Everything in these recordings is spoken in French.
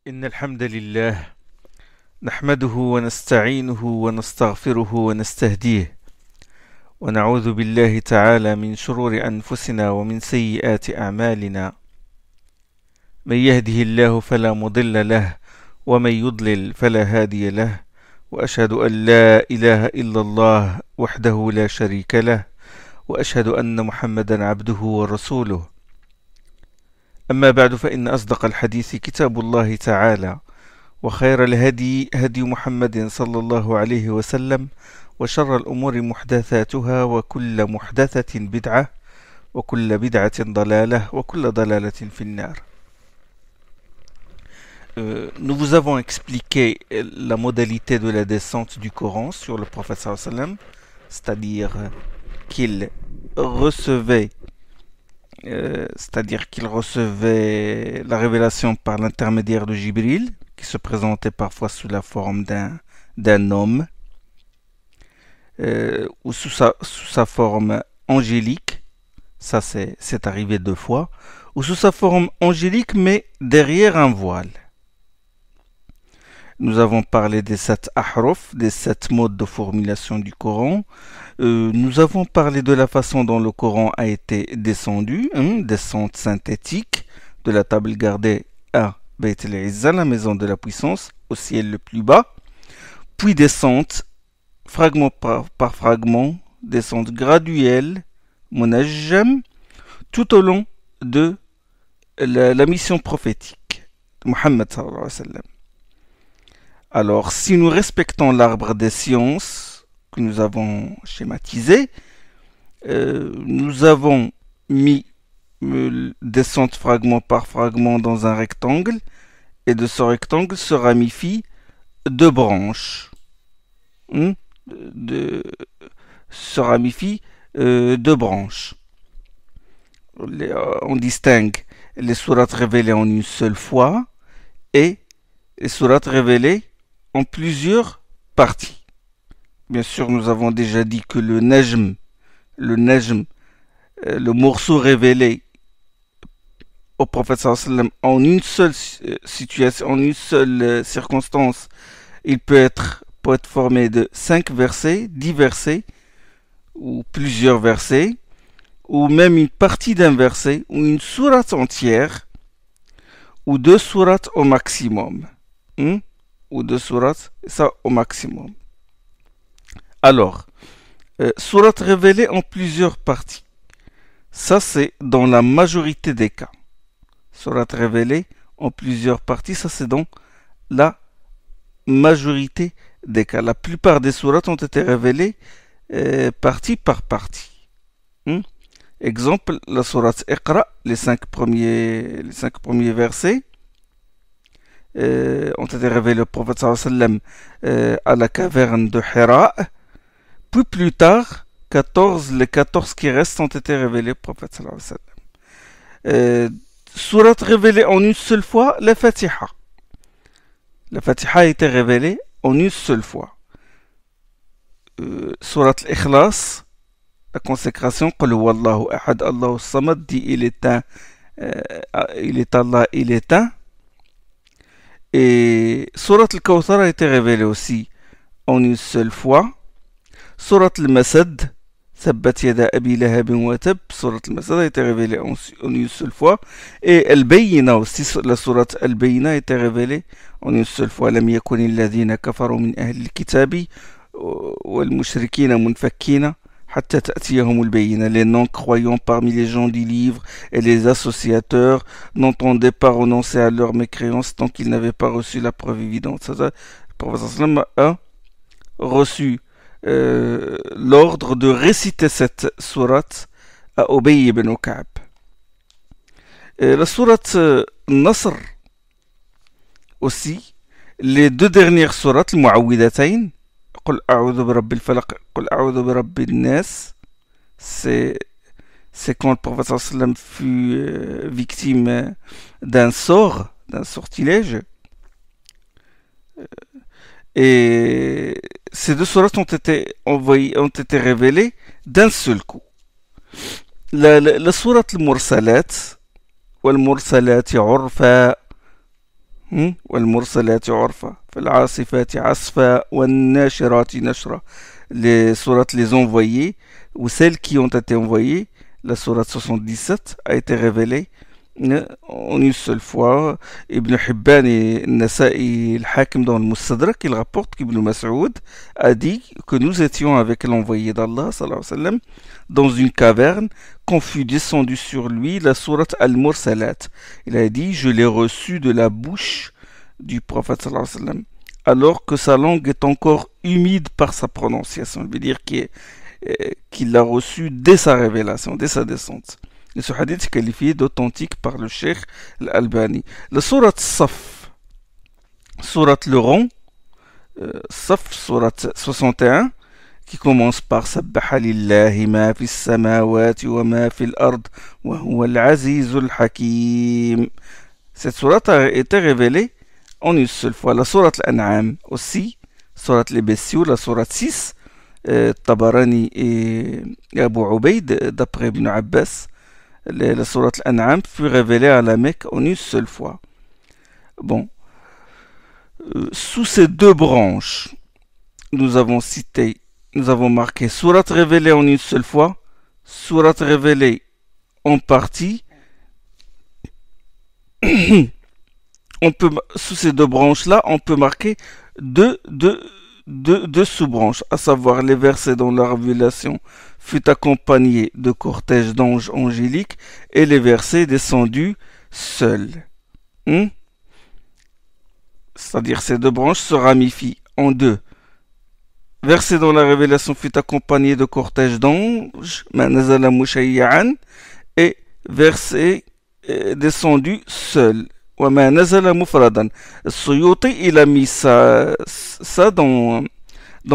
إن الحمد لله نحمده ونستعينه ونستغفره ونستهديه ونعوذ بالله تعالى من شرور أنفسنا ومن سيئات أعمالنا من يهده الله فلا مضل له ومن يضلل فلا هادي له وأشهد أن لا إله إلا الله وحده لا شريك له وأشهد أن محمدا عبده ورسوله أما بعد فإن أصدق الحديث كتاب الله تعالى وخير الهدي هدي محمد صلى الله عليه وسلم وشر الأمور محدثاتها وكل محدثة بدعة وكل بدعة ضلالة وكل ضلالة في النار. Nous vous avons expliqué la modalité de la descente du Coran sur le prophète sallallahu alayhi wa sallam, c'est-à-dire qu'il recevait la révélation par l'intermédiaire de Jibril, qui se présentait parfois sous la forme d'un homme, ou sous sa forme angélique, ça c'est arrivé 2 fois, ou sous sa forme angélique mais derrière un voile. Nous avons parlé des 7 ahruf, des 7 modes de formulation du Coran. Nous avons parlé de la façon dont le Coran a été descendu, descente synthétique, de la table gardée à Bayt al-Izza, la maison de la puissance, au ciel le plus bas, puis descente, fragment par fragment, descente graduelle, munajjam, tout au long de la mission prophétique de Muhammad sallallahu alayhi wa sallam. Alors, si nous respectons l'arbre des sciences que nous avons schématisé, nous avons mis descente fragment par fragment dans un rectangle, et de ce rectangle se ramifient 2 branches. Se ramifient 2 branches. On distingue les sourates révélées en une seule fois et les sourates révélées en plusieurs parties. Bien sûr, nous avons déjà dit que le najm, le morceau révélé au prophète sallallahu alayhi wa sallam en une seule situation, en une seule circonstance, il peut être formé de 5 versets, 10 versets, ou plusieurs versets, ou même une partie d'un verset, ou une sourate entière, ou 2 sourates au maximum. Ou 2 sourates, ça au maximum. Alors, sourates révélées en plusieurs parties. Ça, c'est dans la majorité des cas. Sourates révélées en plusieurs parties, ça, c'est dans la majorité des cas. La plupart des sourates ont été révélées partie par partie. Exemple, la sourate Iqra, les 5 premiers versets, ont été révélés au prophète sallallahu alayhi wa sallam à la caverne de Hira. Puis plus tard, les 14 qui restent ont été révélés au prophète sallallahu alayhi wa sallam. Sourate révélée en une seule fois, la Fatiha. La Fatiha a été révélée en une seule fois. Sourate l'Ikhlas, la consécration, Qul huwallahu ahad, Allahu samad, dit il est Allah, il est un. Et Surat al-Kawthar a été révélée aussi en une seule fois. Surat al-Masad, Sabbat yada abi lahabin wa tab, Surat al-Masad a été révélée en une seule fois. Et Al-Bayyina aussi, la Surat Al-Bayyina a été révélée en une seule fois. Lam yakun alladhina kafaru min ahli al-kitabi wal mushrikina munfakkina hatta ta'tiyahum al-bayyina. Les non-croyants parmi les gens du livre et les associateurs n'entendaient pas renoncer à leur mécréance tant qu'ils n'avaient pas reçu la preuve évidente. Le prophète sallam a reçu l'ordre de réciter cette sourate à Ubay ibn Ka'b. La sourate Nasr aussi, les 2 dernières sourates, le Mu'awwidatayn, Qul a'udhu bi rabbil falaq, Qul a'udhu bi rabbin nas, c'est quand le prophète sallam fut victime d'un sortilège. Et ces 2 sourates ont été révélées d'un seul coup. La sourate al-Mursalat, wal-Mursalati urfa, والمرسلات عرفا فالعاصفات عصفا والناشرات نشرا. Les sourates les envoyées ou celles qui ont été envoyées, la sourate 77 a été révélée en une seule fois. Ibn Hibban et Nasa'i al-Hakim dans le Mustadrak, il rapporte qu'Ibn Mas'ud a dit que nous étions avec l'envoyé d'Allah sallallahu alayhi wa sallam dans une caverne quand fut descendue sur lui la sourate Al-Mursalat. Il a dit: je l'ai reçu de la bouche du prophète sallallahu alayhi wa sallam alors que sa langue est encore humide par sa prononciation. Il veut dire qu'il l'a reçu dès sa révélation, dès sa descente. Et ce hadith est qualifié d'authentique par le Cheikh Al-Albani. La sourate Saf, sourate le rond, Saf, sourate 61, qui commence par Sabbaha lillahi ma fis samawati wa ma fil ard wa huwa al-azizul hakim. Cette sourate a été révélée en une seule fois. La sourate Al-An'am aussi, sourate les bestiaux, la sourate 6, Tabarani et Abu Ubaid, d'après Ibn Abbas, la sourate Al-An'am fut révélée à la Mecque en une seule fois. Bon, sous ces deux branches, nous avons marqué sourate révélée en une seule fois, sourate révélée en partie. Sous ces deux branches-là, on peut marquer deux sous-branches, à savoir les versets dont la révélation fut accompagnée de cortèges d'anges angéliques et les versets descendus seuls. C'est-à-dire ces deux branches se ramifient en deux. Versets dont la révélation fut accompagnée de cortèges d'anges, et versets descendus seuls. وما نزل مفردا. Suyuti, il a mis ça dans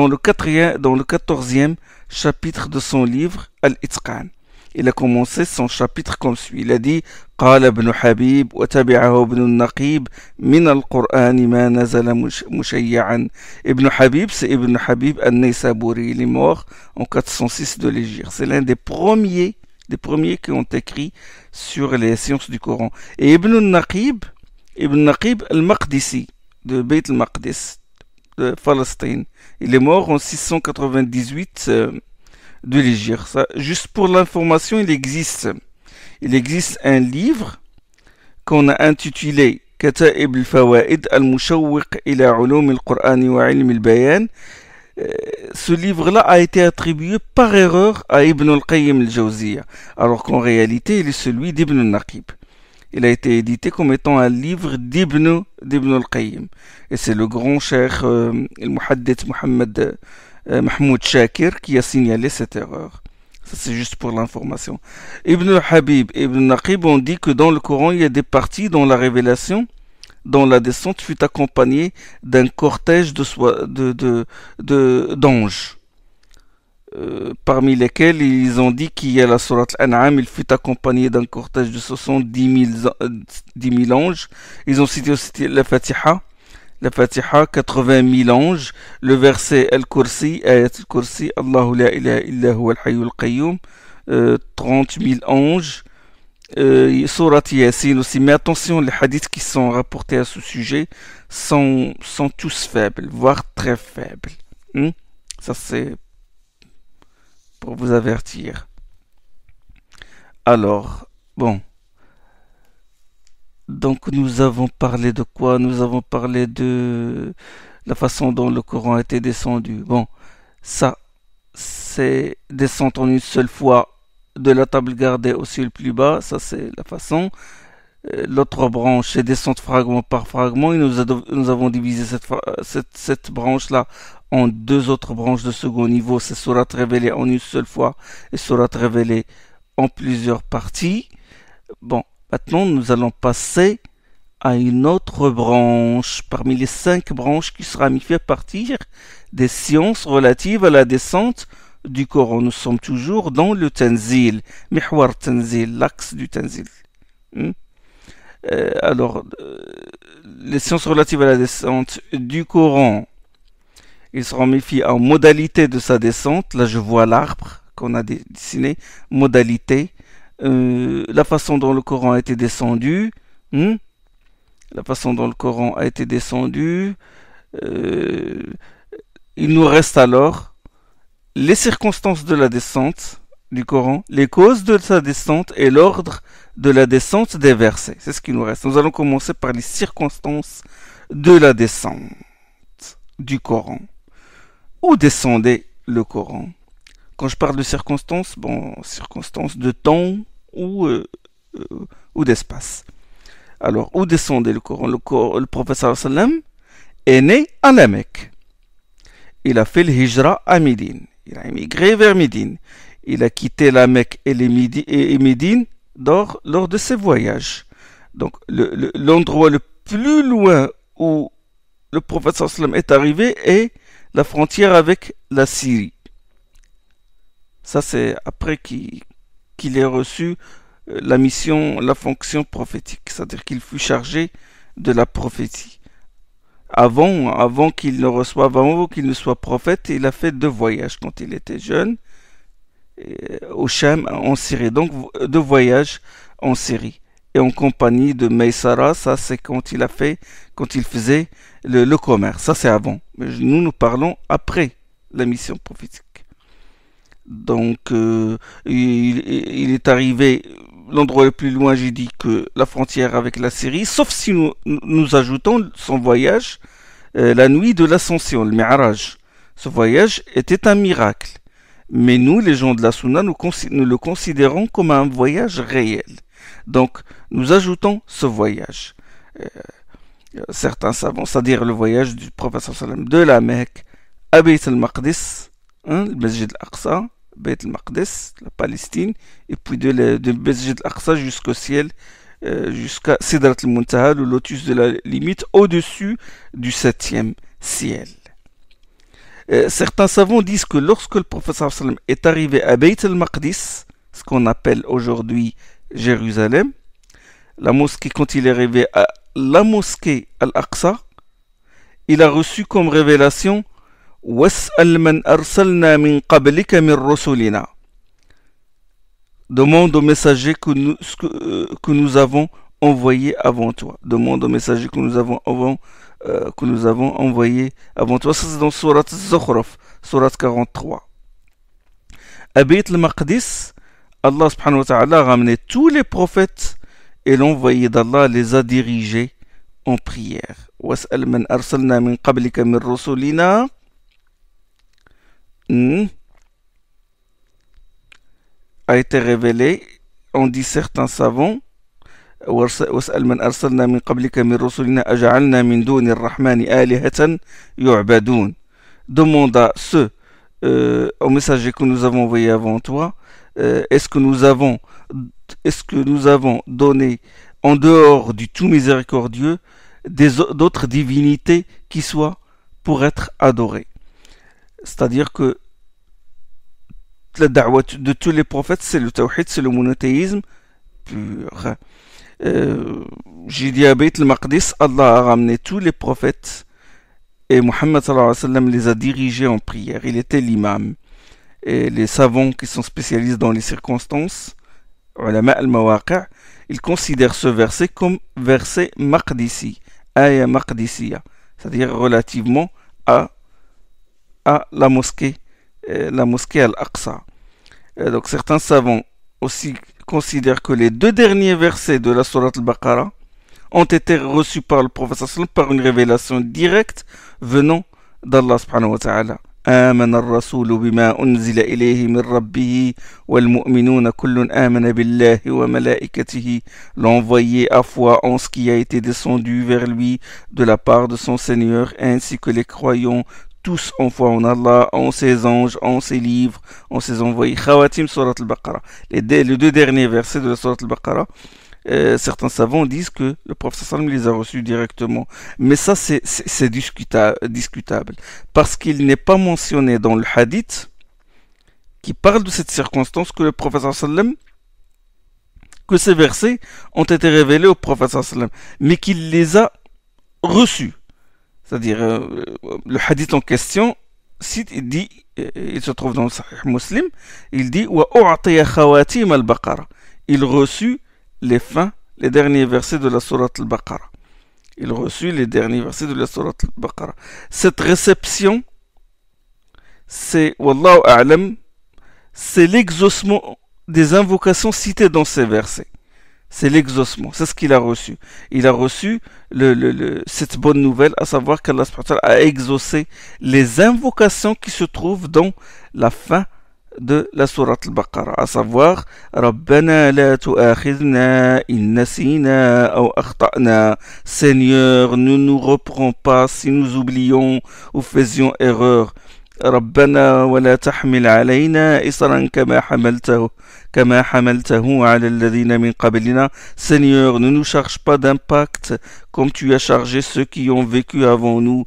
le 14e chapitre de son livre Al-Itqan. Il a commencé son chapitre comme suit. Il a dit: قال ابن حبيب وتبعه ابن النقيب من القرآن ما نزل مشيعا. Ibn Habib, c'est Ibn Habib al-Naysaburi. Il est mort en 406 de l'Hégire. C'est l'un des premiers qui ont écrit sur les sciences du Coran. Et Ibn Naqib al-Maqdisi, de Beit al-Maqdis, de Palestine, il est mort en 698 de l'Hégire. Juste pour l'information, il existe un livre qu'on a intitulé Kata'ib al-Fawaid al-Mushawwiq ila ulum al-Qur'an wa ilm al-Bayan. Ce livre-là a été attribué par erreur à Ibn al-Qayyim al-Jawziyya, alors qu'en réalité, il est celui d'Ibn al-Naqib. Il a été édité comme étant un livre d'Ibn al-Qayyim. Et c'est le grand cheikh al-Muhaddith Mahmoud Shakir qui a signalé cette erreur. Ça, c'est juste pour l'information. Ibn Habib et Ibn Naqib ont dit que dans le Coran, il y a des parties dont la révélation, dont la descente fut accompagnée d'un cortège d'anges. Parmi lesquels ils ont dit qu'il y a la sourate Al-An'am, il fut accompagné d'un cortège de 70 000 anges. Ils ont cité aussi la Fatiha, 80 000 anges, le verset Al-Kursi, Ayat Al-Kursi, Allahu la ilaha illa huwa al-hayyul qayyum, 30 000 anges, sourate Yasin aussi. Mais attention, les hadiths qui sont rapportés à ce sujet sont tous faibles, voire très faibles. Ça, c'est pour vous avertir. Alors, bon. Donc nous avons parlé de quoi? Nous avons parlé de la façon dont le Coran a été descendu. Bon, ça, c'est descendre en une seule fois de la table gardée au ciel plus bas. Ça, c'est la façon. L'autre branche, c'est descendre fragment par fragment. Et nous avons divisé cette branche-là en deux autres branches de second niveau. C'est sourate révélée en une seule fois et sourate révélée en plusieurs parties. Bon, maintenant nous allons passer à une autre branche parmi les 5 branches qui sera fait partir des sciences relatives à la descente du Coran. Nous sommes toujours dans le Tanzil, Mihwar Tanzil, l'axe du Tanzil. Les sciences relatives à la descente du Coran, ils seront méfiés en modalité de sa descente. Là, je vois l'arbre qu'on a dessiné, modalité, la façon dont le Coran a été descendu, la façon dont le Coran a été descendu. Il nous reste alors les circonstances de la descente du Coran, les causes de sa descente et l'ordre de la descente des versets. C'est ce qui nous reste. Nous allons commencer par les circonstances de la descente du Coran. Où descendait le Coran? Quand je parle de circonstances, circonstances de temps ou d'espace. Alors, où descendait le Coran? Le prophète sallam est né à la Mecque. Il a fait le hijra à Médine. Il a émigré vers Médine. Il a quitté la Mecque et Médine lors de ses voyages. Donc, l'endroit le plus loin où le prophète sallam est arrivé est la frontière avec la Syrie. Ça, c'est après qu'il ait reçu la mission, la fonction prophétique. C'est-à-dire qu'il fut chargé de la prophétie. Avant qu'il ne reçoive, avant qu'il ne soit prophète, il a fait 2 voyages quand il était jeune, au Cham, en Syrie. Donc 2 voyages en Syrie. Et en compagnie de Maysara, ça c'est quand il faisait le commerce. Ça c'est avant. Mais nous parlons après la mission prophétique. Donc il est arrivé, l'endroit le plus loin, j'ai dit que la frontière avec la Syrie, sauf si nous ajoutons son voyage la nuit de l'ascension, le Mi'raj. Ce voyage était un miracle. Mais nous, les gens de la Sunna, nous le considérons comme un voyage réel. Donc, nous ajoutons ce voyage. Certains savants, c'est-à-dire le voyage du prophète sallam de la Mecque à Bayt al-Maqdis, le Masjid al-Aqsa, Bayt al-Maqdis, la Palestine, et puis de Masjid al-Aqsa jusqu'au ciel, jusqu'à Sidrat al-Muntaha, le lotus de la limite, au-dessus du 7e ciel. Certains savants disent que lorsque le prophète sallam est arrivé à Bayt al-Maqdis, ce qu'on appelle aujourd'hui Jérusalem, la mosquée, quand il est arrivé à la mosquée Al-Aqsa, il a reçu comme révélation وَاسْأَلْ مَنْ أَرْسَلْنَا مِنْ قَبْلِكَ مِنْ رُسُلِنَا. Demande aux messagers que nous avons envoyés avant toi. Demande aux messagers que nous avons envoyés avant toi. Ça c'est dans Surat Zukhruf, Surat 43. À Bayt al-Maqdis, Allah subhanahu wa ta'ala a ramené tous les prophètes et l'envoyé d'Allah les a dirigés en prière. وَاسْأَلْ مَنْ أَرْسَلْنَا مِنْ قَبْلِكَ مِنْ رُسُلِنَا a été révélé, on dit certains savants, وَاسْأَلْ مَنْ أَرْسَلْنَا مِنْ قَبْلِكَ مِنْ رُسُلِنَا أَجَعَلْنَا مِنْ دُونِ الرَّحْمَنِ آلِهَةً يُعْبَدُونَ. Demande à ceux, aux messagers que nous avons envoyés avant toi, est-ce que nous avons donné en dehors du tout miséricordieux d'autres divinités qui soient pour être adorées? C'est-à-dire que la da'wah de tous les prophètes, c'est le tawhid, c'est le monothéisme pur. J'ai dit à Bayt al-Maqdis, Allah a ramené tous les prophètes et Muhammad sallallahu alayhi wa sallam les a dirigés en prière. Il était l'imam. Et les savants qui sont spécialistes dans les circonstances, ulama al-mawaqi', ils considèrent ce verset comme verset maqdisi, aya maqdisiya, c'est-à-dire relativement à la mosquée Al-Aqsa. Donc certains savants aussi considèrent que les 2 derniers versets de la Sourate Al-Baqarah ont été reçus par le prophète sallam par une révélation directe venant d'Allah subhanahu wa ta'ala. آمن الرسول بما أنزل إليه من ربه والمؤمنون كل آمن بالله وملائكته. L'envoyé a foi en ce qui a été descendu vers lui de la part de son Seigneur, ainsi que les croyants tous ont foi en Allah, en ses anges, en ses livres, en ses envoyés. Khawatim Surat al-Baqarah. Les 2 derniers versets de la Surat al-Baqarah, certains savants disent que le prophète sallam les a reçus directement. Mais ça, c'est discutable. Parce qu'il n'est pas mentionné dans le hadith qui parle de cette circonstance que le prophète sallam, que ces versets ont été révélés au prophète sallam, mais qu'il les a reçus. C'est-à-dire, le hadith en question, il dit, il se trouve dans le Sahih Muslim, il dit wa u'tiya khawatim al-Baqarah. Il reçut les derniers versets de la Sourate al-Baqarah. Il reçut les derniers versets de la sourate al-Baqarah. Cette réception, c'est, Wallahu a'lam, c'est l'exaucement des invocations citées dans ces versets. C'est l'exaucement, c'est ce qu'il a reçu. Il a reçu cette bonne nouvelle, à savoir qu'Allah a exaucé les invocations qui se trouvent dans la fin de la sourate al-Baqarah, à savoir Rabbana la tu'akhidna in nasina ou akhta'na. Seigneur, ne nous reprends pas si nous oublions ou faisions erreur. ربنا ولا تحمل علينا إصرا كما حملته على الذين من قبلنا. Seigneur, ne nous charge pas d'impact comme tu as chargé ceux qui ont vécu avant nous.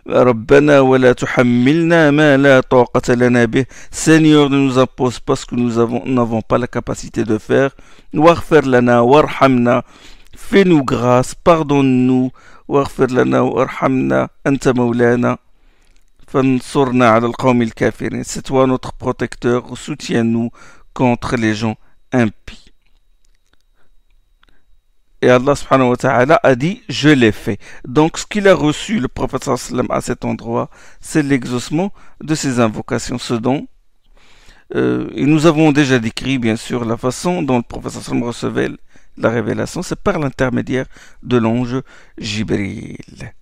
ربنا ولا تحملنا ما لا طاقة لنا به. Seigneur, ne nous impose pas ce que nous n'avons pas la capacité de faire. واغفر لنا وارحمنا. Fais-nous grâce, pardonne-nous. واغفر لنا وارحمنا أنت مولانا. C'est toi notre protecteur, soutiens-nous contre les gens impies. Et Allah subhanahu wa ta'ala a dit, je l'ai fait. Donc ce qu'il a reçu, le prophète sallam, à cet endroit, c'est l'exaucement de ses invocations, ce dont et nous avons déjà décrit bien sûr la façon dont le prophète sallam recevait la révélation, c'est par l'intermédiaire de l'ange Jibril.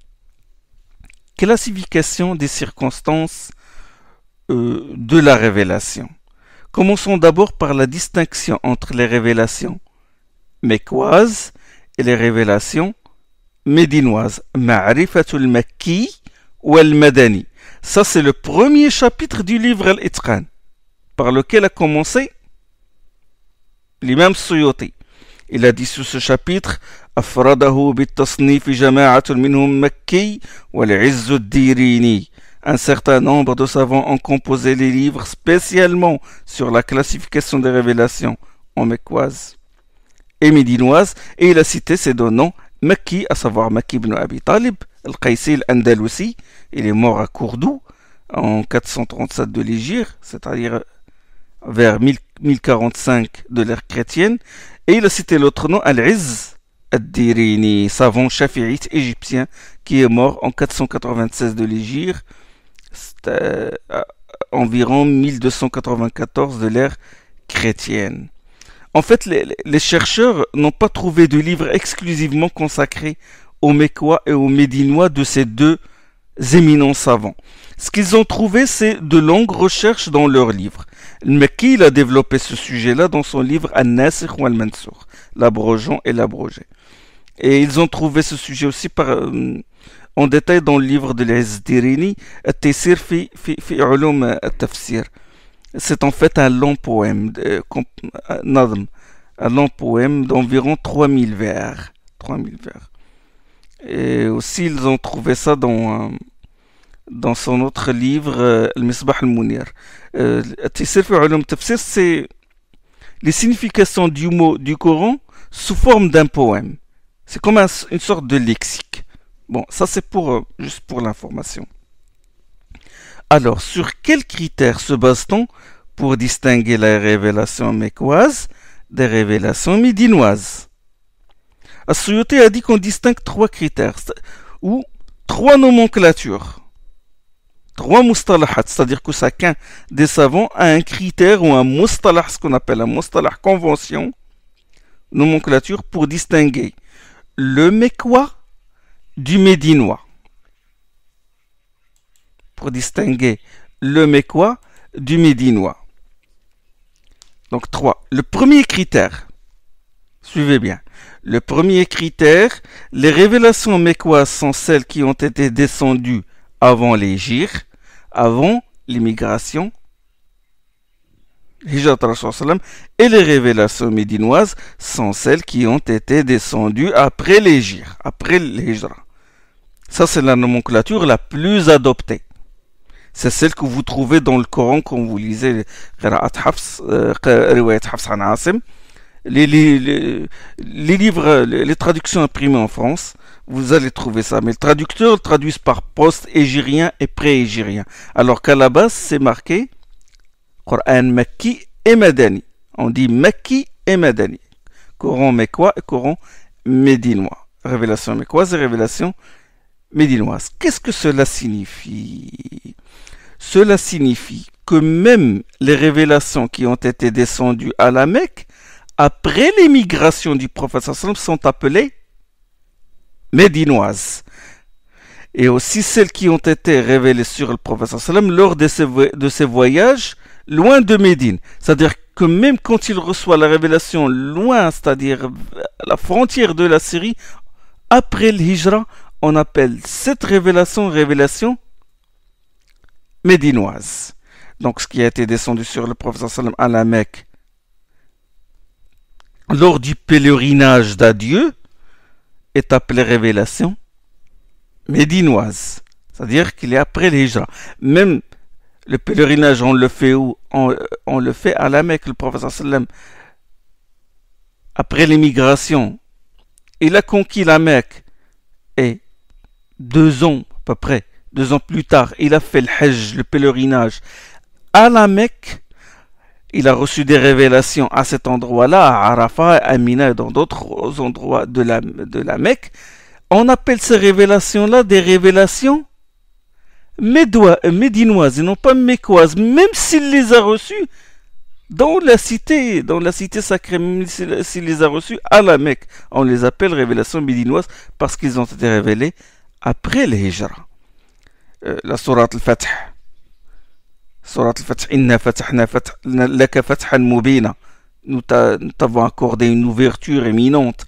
Classification des circonstances de la révélation. Commençons d'abord par la distinction entre les révélations mecquoises et les révélations médinoises. Ma'rifatul Makki wal Madani. Ça, c'est le premier chapitre du livre Al-Itqan, par lequel a commencé l'imam Suyuti. Il a dit sous ce chapitre أفرده بالتصنيف جماعة منهم مكي والعز الديريني. Un certain nombre de savants ont composé les livres spécialement sur la classification des révélations en mecquoise et médinoise, et il a cité ces deux noms, Makki, à savoir Makki ibn Abi Talib, Al-Qaysi al-Andalusi. Il est mort à Cordoue en 437 de l'Hégire, c'est-à-dire vers 1045 de l'ère chrétienne, et il a cité l'autre nom, Al-Izz Ad-Dirini, savant chafiite égyptien qui est mort en 496 de l'Hégire, environ 1294 de l'ère chrétienne. En fait, les chercheurs n'ont pas trouvé de livre exclusivement consacré aux Mecquois et aux Médinois de ces deux éminents savants. Ce qu'ils ont trouvé, c'est de longues recherches dans leurs livres. Al-Makki, il a développé ce sujet-là dans son livre An-Nasikh wa Al-Mansour, l'abrogeant et l'abrogé. Et ils ont trouvé ce sujet aussi en détail dans le livre de l'Izz-Dirini, At-Taysir fi Ulum At-Tafsir. C'est en fait un long poème, un long poème d'environ 3000 vers. 3000 vers. Et aussi, ils ont trouvé ça dans son autre livre, Al-Misbah al-Munir. At-Taysir fi Ulum At-Tafsir, c'est les significations du mot du Coran sous forme d'un poème. C'est comme une sorte de lexique. Bon, ça c'est juste pour l'information. Alors, sur quels critères se base-t-on pour distinguer les révélations mecquoises des révélations médinoises? As-Suyuti a dit qu'on distingue trois critères, ou trois nomenclatures. Trois mustalahat, c'est-à-dire que chacun des savants a un critère ou un mustalah, ce qu'on appelle un mustalah convention, nomenclature pour distinguer le mecquois du médinois. Pour distinguer le mecquois du médinois. Donc 3. Le premier critère, suivez bien. Le premier critère, les révélations mecquoises sont celles qui ont été descendues avant l'Hégire, avant l'immigration, et les révélations médinoises sont celles qui ont été descendues après l'Hégire, après l'Hijra. Ça, c'est la nomenclature la plus adoptée. C'est celle que vous trouvez dans le Coran quand vous lisez Qira'at Hafs, Riwayat Hafs an Asim, les livres, les traductions imprimées en France, vous allez trouver ça. Mais les traducteurs traduisent par post-hégirien et pré-hégirien. Alors qu'à la base, c'est marqué Coran Makki et Madani. On dit Makki et Madani. Coran mecquois et Coran médinois. Révélation mécoise et révélation médinoise. Qu'est-ce que cela signifie? Cela signifie que même les révélations qui ont été descendues à la Mecque, après l'émigration du prophète sallam, sont appelées médinoises. Et aussi celles qui ont été révélées sur le prophète sallam lors de ses voyages loin de Médine. C'est-à-dire que même quand il reçoit la révélation loin, c'est-à-dire à la frontière de la Syrie, après le hijra, on appelle cette révélation médinoise. Donc ce qui a été descendu sur le prophète sallam à la Mecque lors du pèlerinage d'adieu est appelé révélation médinoise. C'est-à-dire qu'il est après le hijra. Même le pèlerinage, on le fait où? On le fait à la Mecque. Le prophète sallam, après l'émigration, il a conquis la Mecque et 2 ans à peu près, 2 ans plus tard, il a fait le Hajj, le pèlerinage à la Mecque. Il a reçu des révélations à cet endroit-là, à Arafat, à Mina et dans d'autres endroits de la Mecque. On appelle ces révélations-là des révélations médinoises et non pas mécoises, même s'il les a reçues dans la cité sacrée, même s'il les a reçues à la Mecque. On les appelle révélations médinoises parce qu'ils ont été révélés après le hijra. La sourate al-Fath. Sourate al-Fath, inna fatahna laka fathan mubina. Nous t'avons accordé une ouverture éminente.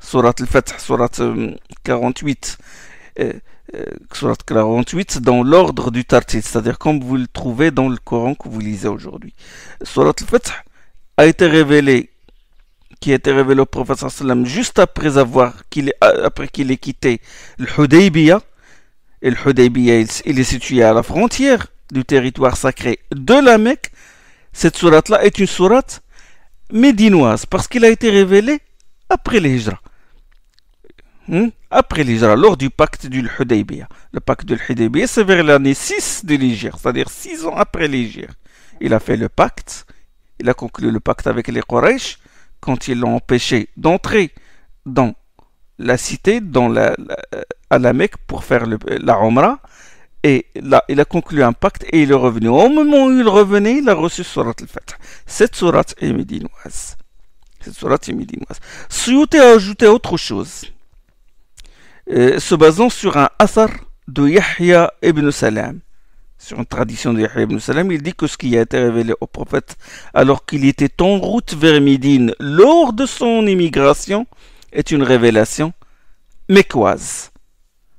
Sourate al-Fath, sourate 48. Sourate 48 dans l'ordre du tartil, c'est-à-dire comme vous le trouvez dans le Coran que vous lisez aujourd'hui. Sourate al-Fath a été révélée, qui a été révélée au prophète sallam juste après qu'il ait quitté le Hudaybiyah. Et le Hudaybiyah, il est situé à la frontière du territoire sacré de la Mecque. Cette sourate-là est une sourate médinoise parce qu'il a été révélé après les hijra. Après l'hijra, lors du pacte du Hudaybiyah. Le pacte du Hudaybiyah, c'est vers l'année 6 de l'hijra, c'est-à-dire 6 ans après l'hijra. Il a fait le pacte, il a conclu le pacte avec les Quraysh quand ils l'ont empêché d'entrer dans la cité, à la Mecque pour faire la Umrah. Et là, il a conclu un pacte et il est revenu. Au moment où il revenait, il a reçu Surat al-Fath. Cette sourate est médinoise. Suyuti a ajouté autre chose. Se basant sur un athar de Yahya ibn Salam, sur une tradition de Yahya ibn Salam, il dit que ce qui a été révélé au prophète alors qu'il était en route vers Médine lors de son immigration est une révélation mécoise.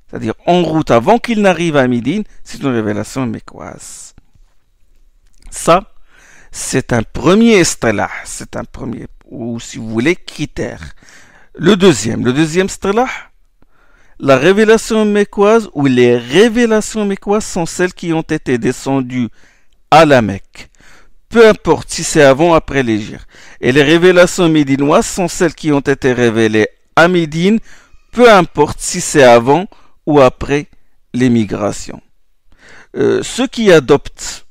C'est-à-dire en route avant qu'il n'arrive à Médine, c'est une révélation mécoise. Ça, c'est un premier istilah, c'est un premier, ou si vous voulez, critère. Le deuxième istilah, la révélation mécoise ou les révélations mécoises sont celles qui ont été descendues à la Mecque. Peu importe si c'est avant ou après l'hijra. Et les révélations médinoises sont celles qui ont été révélées à Médine, peu importe si c'est avant ou après l'émigration. Ceux qui adoptent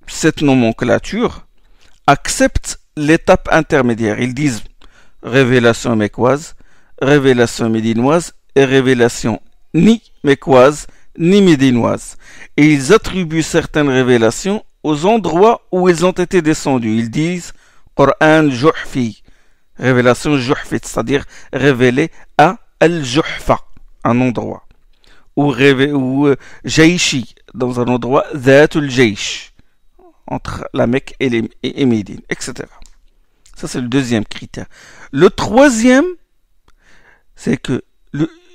cette nomenclature acceptent l'étape intermédiaire. Ils disent révélation mécoise, révélation médinoise et révélation ni mécoise ni médinoise. Et ils attribuent certaines révélations aux endroits où ils ont été descendus. Ils disent Coran Juhfi, révélation Juhfi, c'est-à-dire révélé à Al-Juhfa, un endroit. Ou Jaishi, dans un endroit Zatul Jaish, entre la Mecque et Médine, etc. Ça, c'est le deuxième critère. Le troisième, c'est que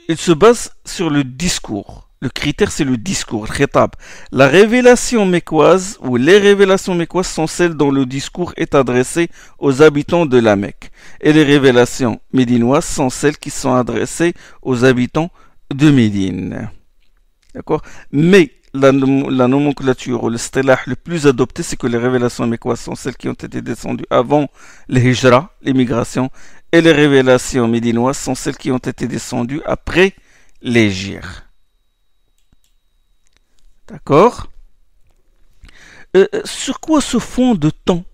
il se base sur le discours. Le critère, c'est le discours, le khitab. La révélation mécoise ou les révélations mécoises sont celles dont le discours est adressé aux habitants de la Mecque. Et les révélations médinoises sont celles qui sont adressées aux habitants de Médine. D'accord? Mais la nomenclature ou le stilah le plus adopté, c'est que les révélations mécoises sont celles qui ont été descendues avant le hijra, l'immigration, et les révélations médinoises sont celles qui ont été descendues après l'hijra. D'accord? Sur quoi se fonde-t-on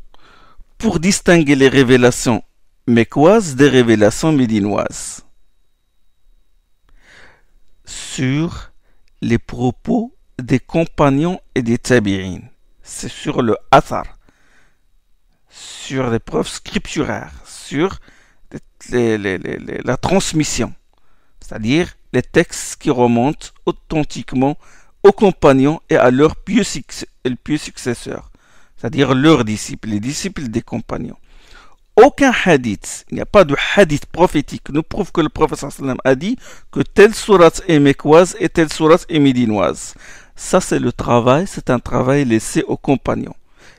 pour distinguer les révélations mécoises des révélations médinoises? sur les propos des compagnons et des tabi'in. C'est sur le athar, sur les preuves scripturaires, sur la transmission, c'est-à-dire les textes qui remontent authentiquement aux compagnons et à leurs pieux successeurs, c'est-à-dire leurs disciples, les disciples des compagnons. Aucun hadith, il n'y a pas de hadith prophétique, ne prouve que le prophète sallam a dit que telle sourate est mécoise et telle sourate est médinoise. Ça, c'est un travail laissé aux compagnons.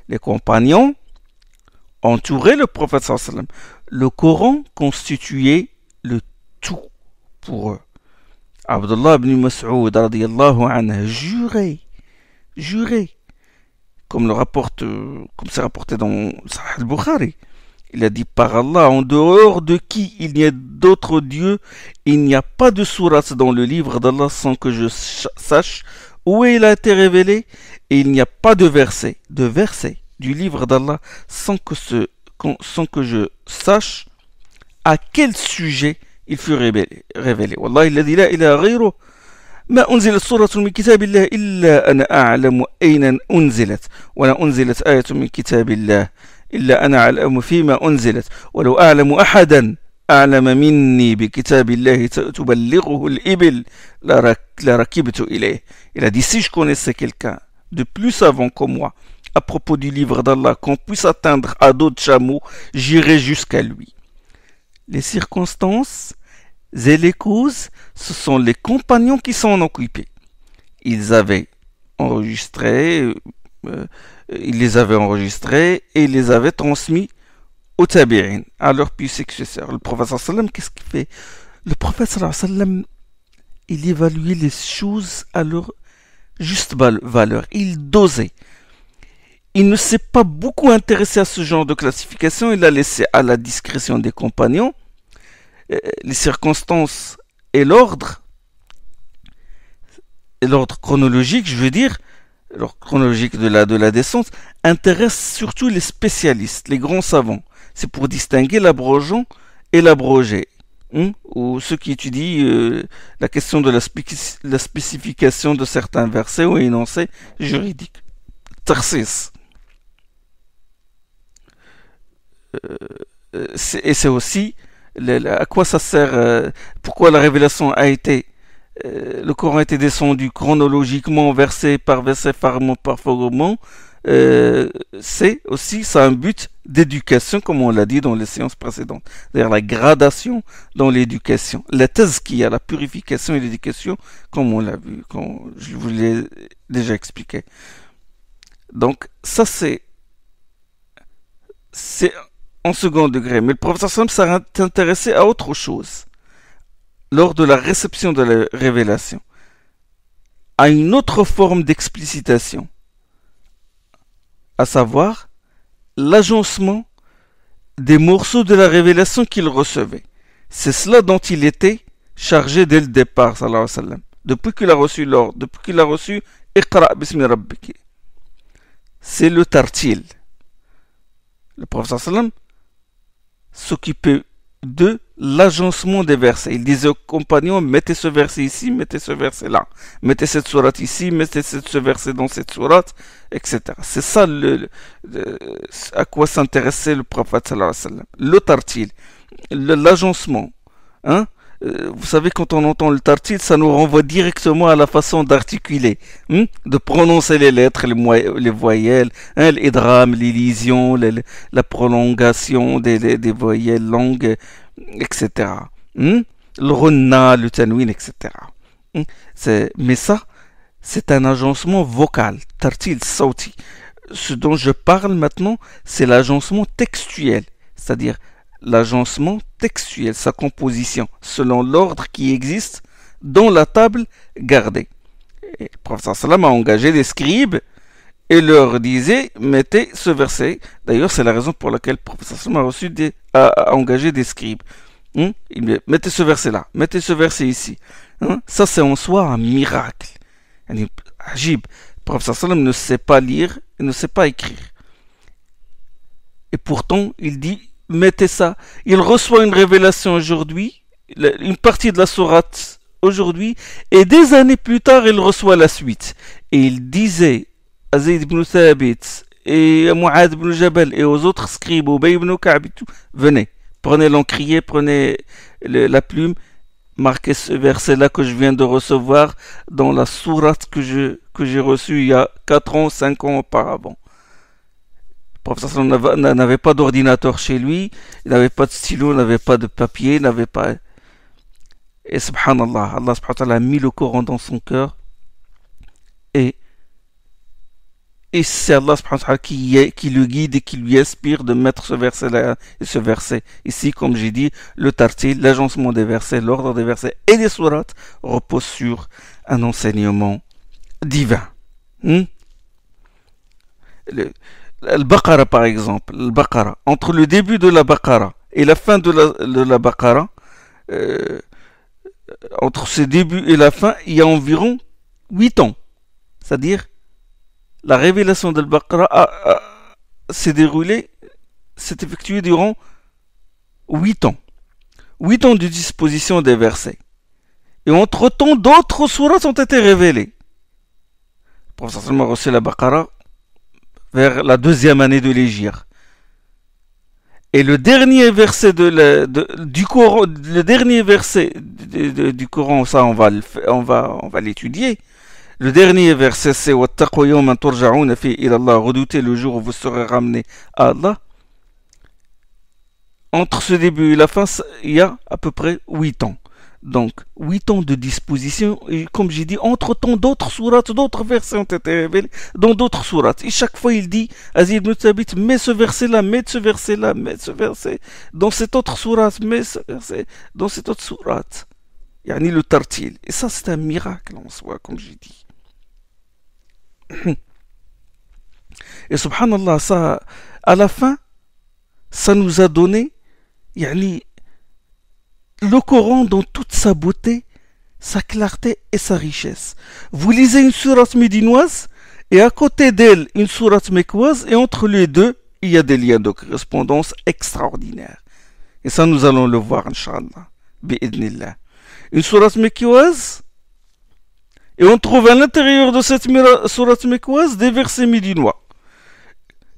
Les compagnons entouraient le prophète sallam. Le Coran constituait le tout pour eux. Abdullah ibn Mas'ud radiyallahu anhu jurait, comme c'est rapporté dans Sahih al-Bukhari. Il a dit par Allah, en dehors de qui il n'y a d'autres dieux, il n'y a pas de sourate dans le livre d'Allah sans que je sache où il a été révélé, et il n'y a pas de verset du livre d'Allah sans que je sache à quel sujet il fut révélé. Wallahi alladhi la ilaha ghayruh. ما أنزلت سورة من كتاب الله إلا أنا أعلم أين أنزلت ولا أنزلت آية من كتاب الله إلا أنا أعلم فيما أنزلت ولو أعلم أحدا أعلم مني بكتاب الله تبلغه الإبل لركبت إليه. Il a dit, si je connaissais quelqu'un de plus savant que moi à propos du livre d'Allah qu'on puisse atteindre à d'autres chameaux, j'irai jusqu'à lui. Les circonstances et les causes, ce sont les compagnons qui s'en occupaient. Ils les avaient enregistrés et ils les avaient transmis aux tabi'in, à leurs puis successeurs. Le prophète sallam, qu'est-ce qu'il fait? Le prophète sallam, il évaluait les choses à leur juste valeur. Il dosait. Il ne s'est pas beaucoup intéressé à ce genre de classification. Il a laissé à la discrétion des compagnons les circonstances et l'ordre chronologique, je veux dire, l'ordre chronologique de la descente, intéresse surtout les spécialistes, les grands savants. C'est pour distinguer l'abrogeant et l'abrogé, ou ceux qui étudient la question de la spécification de certains versets ou énoncés juridiques. Tarsis. Et c'est aussi à quoi ça sert, pourquoi la révélation a été, le Coran a été descendu chronologiquement, verset par verset, fragment par fragment. C'est aussi, ça a un but d'éducation, comme on l'a dit dans les séances précédentes, c'est-à-dire la gradation dans l'éducation, la tazkiya, la purification et l'éducation, comme on l'a vu, comme je vous l'ai déjà expliqué. Donc ça c'est en second degré, mais le professeur Sam s'est intéressé à autre chose lors de la réception de la révélation, à une autre forme d'explicitation, à savoir l'agencement des morceaux de la révélation qu'il recevait. C'est cela dont il était chargé dès le départ, sallallahu alayhi wa sallam. Depuis qu'il a reçu l'ordre, depuis qu'il a reçu Iqra bismi rabbiki. C'est le tartil. Le prophète sallam s'occupait de l'agencement des versets. Il disait aux compagnons, mettez ce verset ici, mettez ce verset là, mettez cette sourate ici, mettez ce verset dans cette sourate, etc. C'est ça à quoi s'intéressait le prophète sallallahu alayhi wa sallam. Le tartil, l'agencement. Vous savez, quand on entend le tartil, ça nous renvoie directement à la façon d'articuler, de prononcer les lettres, les voyelles, l'idgham, l'élision, la prolongation des voyelles longues, etc. Le runna, le tanwin, etc. Mais ça, c'est un agencement vocal, tartil, sauti. Ce dont je parle maintenant, c'est l'agencement textuel, c'est-à-dire l'agencement textuel, sa composition, selon l'ordre qui existe dans la table gardée. Et le prophète sallam a engagé des scribes et leur disait, mettez ce verset. D'ailleurs, c'est la raison pour laquelle le prophète sallam a engagé des scribes. Il dit, mettez ce verset là, mettez ce verset ici. Ça, c'est en soi un miracle. Ajib. Le prophète sallam ne sait pas lire, il ne sait pas écrire. Et pourtant, il dit, mettez ça. Il reçoit une révélation aujourd'hui, une partie de la sourate aujourd'hui, et des années plus tard, il reçoit la suite. Et il disait à Zayd ibn Thabit et à Mu'adh ibn Jabal et aux autres scribes, au Ubay ibn Ka'b, venez, prenez l'encrier, prenez la plume, marquez ce verset-là que je viens de recevoir dans la sourate que j'ai reçue il y a 4 ans, 5 ans auparavant. Le professeur n'avait pas d'ordinateur chez lui, il n'avait pas de stylo, n'avait pas de papier, n'avait pas... Et subhanallah, Allah subhanahu wa ta'ala a mis le Coran dans son cœur et c'est Allah subhanahu wa ta'ala qui le guide et qui lui inspire de mettre ce verset-là et ce verset. Ici, comme j'ai dit, le tartil, l'agencement des versets, l'ordre des versets et des sourates repose sur un enseignement divin. Le Baqara par exemple, le Baqara, entre le début de la Baqara et la fin de la Baqara, entre ce début et la fin, il y a environ 8 ans. C'est-à-dire, la révélation de Al-Baqarah s'est déroulée, s'est effectuée durant 8 ans. 8 ans de disposition des versets. Et entre-temps, d'autres sourates ont été révélées. Le prophète a reçu la Baqarah vers la 2e année de l'Hégire. Et le dernier verset du Coran, du Coran, ça on va l'étudier. Le dernier verset, c'est Wattaqu yawman turja'una fi ila Allah, redoutez le jour où vous serez ramenés à Allah. Entre ce début et la fin, il y a à peu près 8 ans. Donc, 8 ans de disposition, et comme j'ai dit, entre-temps, d'autres sourates, d'autres versets ont été révélés dans d'autres sourates. Et chaque fois, il dit, Zayd ibn Thabit, mets ce verset-là, mets ce verset-là, mets ce verset dans cette autre sourate, mets ce verset dans cette autre sourate. Yani le tartil. Et ça, c'est un miracle en soi, comme j'ai dit. Et subhanallah, ça, à la fin, ça nous a donné, yani, le Coran dans toute sa beauté, sa clarté et sa richesse. Vous lisez une sourate médinoise et à côté d'elle une sourate mécoise et entre les deux, il y a des liens de correspondance extraordinaires. Et ça, nous allons le voir, Inch'Allah, bi'idnillah. Une sourate mécoise et on trouve à l'intérieur de cette sourate mécoise des versets médinois.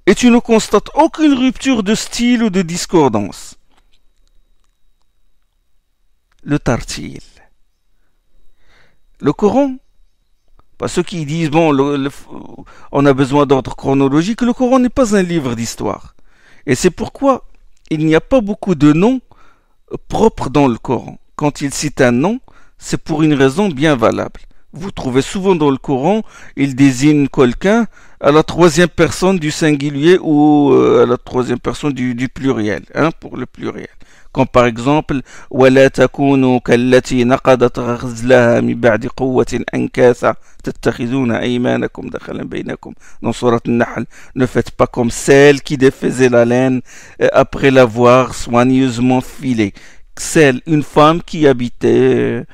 Et tu ne constates aucune rupture de style ou de discordance. Le tartil. Le Coran, pas ceux qui disent, bon, on a besoin d'ordre chronologique, le Coran n'est pas un livre d'histoire. Et c'est pourquoi il n'y a pas beaucoup de noms propres dans le Coran. Quand il cite un nom, c'est pour une raison bien valable. Vous trouvez souvent dans le Coran, il désigne quelqu'un à la 3e personne du singulier ou à la 3e personne du pluriel, pour le pluriel. Comme par exemple, وَلَا تَكُونُوا كَالَّتِي نَقَضَتْ غَزْلَهَا مِنْ بَعْدِ قُوَّةٍ أَنْكَاثًا تَتَّخِذُونَ أَيْمَانَكُمْ دَخَلًا بَيْنَكُمْ. Dans Surat An-Nahl, ne faites pas comme celle qui défaisait la laine après l'avoir soigneusement filée. Celle, une femme qui habitait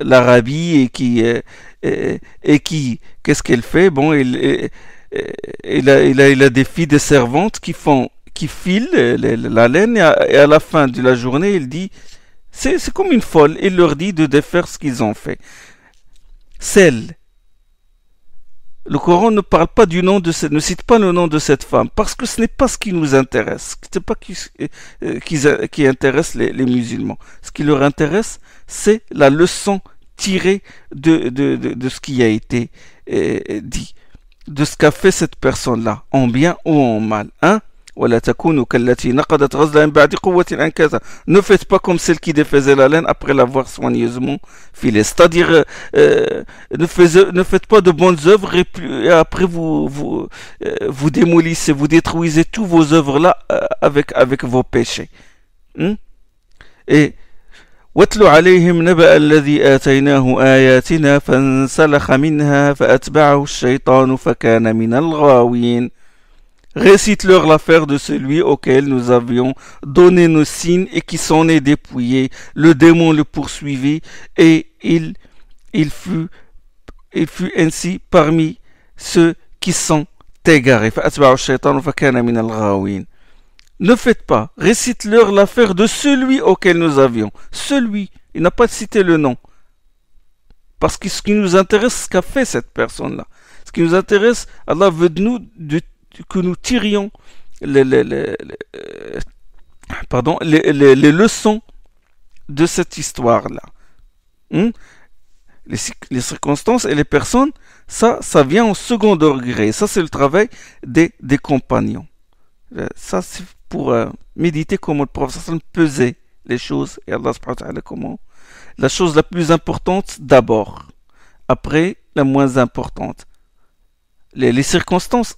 l'Arabie et qui, qu'est-ce qu'elle fait? Bon, il a des filles, des servantes qui filent la laine et à la fin de la journée, il dit, c'est comme une folle, il leur dit de défaire ce qu'ils ont fait. Le Coran ne parle pas ne cite pas le nom de cette femme, parce que ce n'est pas ce qui nous intéresse, ce n'est pas qui intéresse les musulmans. Ce qui leur intéresse, c'est la leçon tirée de ce qui a été dit, de ce qu'a fait cette personne-là, en bien ou en mal, وَلَا تَكُونُوا كَالَّتِي نَقَضَتْ غَزْلَهَا مِنْ بَعْدِ قُوَّةٍ أَنْكَاثًا. Ne faites pas comme celle qui défaisait la laine après l'avoir soigneusement filée. C'est-à-dire, ne faites pas de bonnes œuvres et après vous démolissez, vous détruisez tous vos œuvres-là avec vos péchés. Et وَاتْلُ عَلَيْهِمْ نَبَأَ الَّذِي آتَيْنَاهُ آيَاتِنَا فَانْسَلَخَ مِنْهَا فَأَتْبَعَهُ الشَّيْطَانُ فَكَانَ مِنَ الْغَاوِينَ. Récite-leur l'affaire de celui auquel nous avions donné nos signes et qui s'en est dépouillé. Le démon le poursuivit et il fut ainsi parmi ceux qui sont égarés. Ne faites pas, récite-leur l'affaire de celui auquel nous avions. Celui, Il n'a pas cité le nom. Parce que ce qui nous intéresse, c'est ce qu'a fait cette personne-là. Ce qui nous intéresse, Allah veut de nous que nous tirions les leçons de cette histoire-là. Les circonstances et les personnes, ça vient en second degré. Ça, c'est le travail des compagnons. Ça, c'est pour méditer comment le prophète pesait les choses. Et Allah subhanahu wa ta'ala comment. La chose la plus importante d'abord. Après, la moins importante. Les circonstances,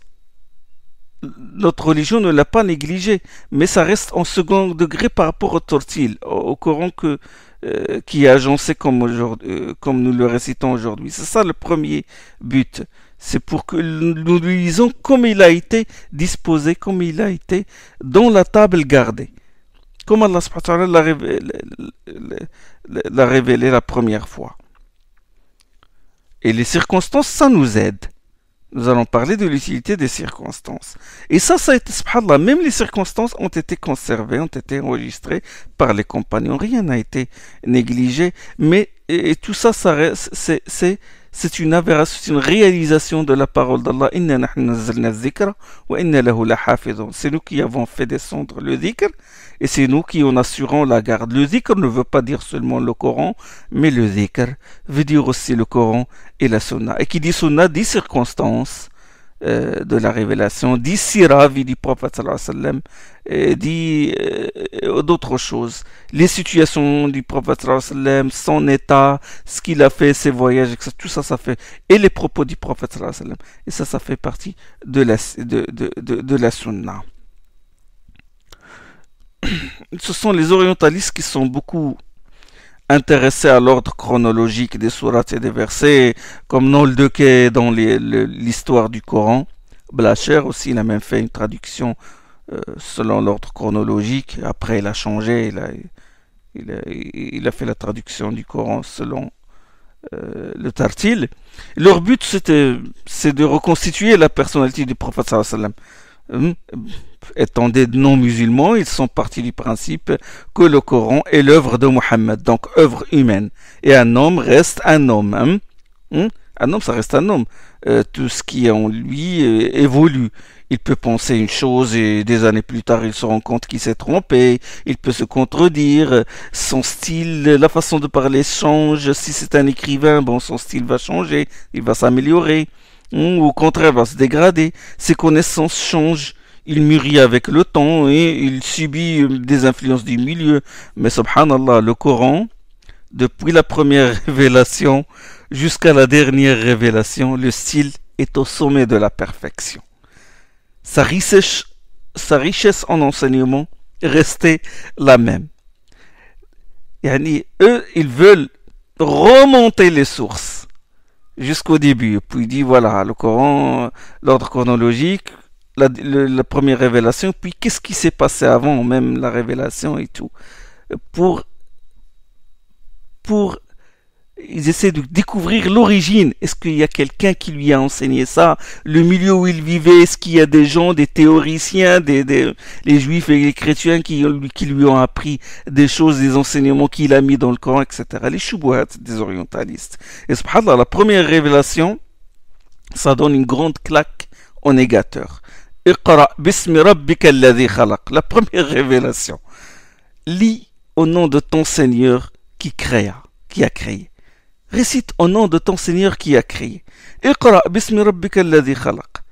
notre religion ne l'a pas négligé, mais ça reste en second degré par rapport au tortil, au Coran qui est agencé comme nous le récitons aujourd'hui. C'est ça le premier but. C'est pour que nous le lisons comme il a été disposé, comme il a été dans la table gardée. Comme Allah subhanahu wa ta'ala l'a révélé la première fois. Et les circonstances, ça nous aide. Nous allons parler de l'utilité des circonstances. Et ça a été, subhanallah, même les circonstances ont été conservées, ont été enregistrées par les compagnons. Rien n'a été négligé, mais et tout ça, c'est une aberration, c'est une réalisation de la parole d'Allah. Inna nahnu nazzalna dhikra wa inna lahu lahafidhun. C'est nous qui avons fait descendre le dhikr et c'est nous qui en assurons la garde. Le dhikr ne veut pas dire seulement le Coran, mais le dhikr veut dire aussi le Coran et la sunna. Et qui dit sunna dit circonstances de la révélation, dit sira, vie du prophète sallallahu alayhi wa sallam, dit d'autres choses, les situations du prophète sallallahu alayhi wa sallam, son état, ce qu'il a fait, ses voyages, etc. Tout ça, ça fait, et les propos du prophète sallallahu alayhi wa sallam, et ça fait partie de la sunna. Ce sont les orientalistes qui sont beaucoup intéressés à l'ordre chronologique des sourates et des versets, comme Noldeke dans l'histoire du Coran. Blacher aussi, il a même fait une traduction selon l'ordre chronologique. Après, il a changé, il a fait la traduction du Coran selon le Tartil. Leur but, c'est de reconstituer la personnalité du prophète sallallahu alayhi wa sallam. Étant des non-musulmans, ils sont partis du principe que le Coran est l'œuvre de Mohammed, donc œuvre humaine. Et un homme reste un homme. Un homme, ça reste un homme. Tout ce qui est en lui évolue. Il peut penser une chose et des années plus tard, il se rend compte qu'il s'est trompé. Il peut se contredire. Son style, la façon de parler change. Si c'est un écrivain, bon, son style va changer. Il va s'améliorer. Ou au contraire, va se dégrader. Ses connaissances changent. Il mûrit avec le temps et il subit des influences du milieu. Mais subhanallah, le Coran, depuis la première révélation jusqu'à la dernière révélation, le style est au sommet de la perfection. Sa richesse en enseignement est restée la même. Yani, eux, ils veulent remonter les sources jusqu'au début. Puis il dit, voilà, le Coran, l'ordre chronologique, la première révélation, puis qu'est-ce qui s'est passé avant même la révélation et tout. Ils essaient de découvrir l'origine. Est-ce qu'il y a quelqu'un qui lui a enseigné ça? Le milieu où il vivait, est-ce qu'il y a des gens, des théoriciens, les juifs et les chrétiens qui lui ont appris des choses, des enseignements qu'il a mis dans le Coran, etc. Les shubuhat des orientalistes. Et subhanallah, la première révélation, ça donne une grande claque au négateur. Iqra bismi rabbika alladhi khalaq. La première révélation. Lis au nom de ton Seigneur qui a créé. Récite au nom de ton Seigneur qui a créé. Iqra bismi rabbika alladhi khalaq.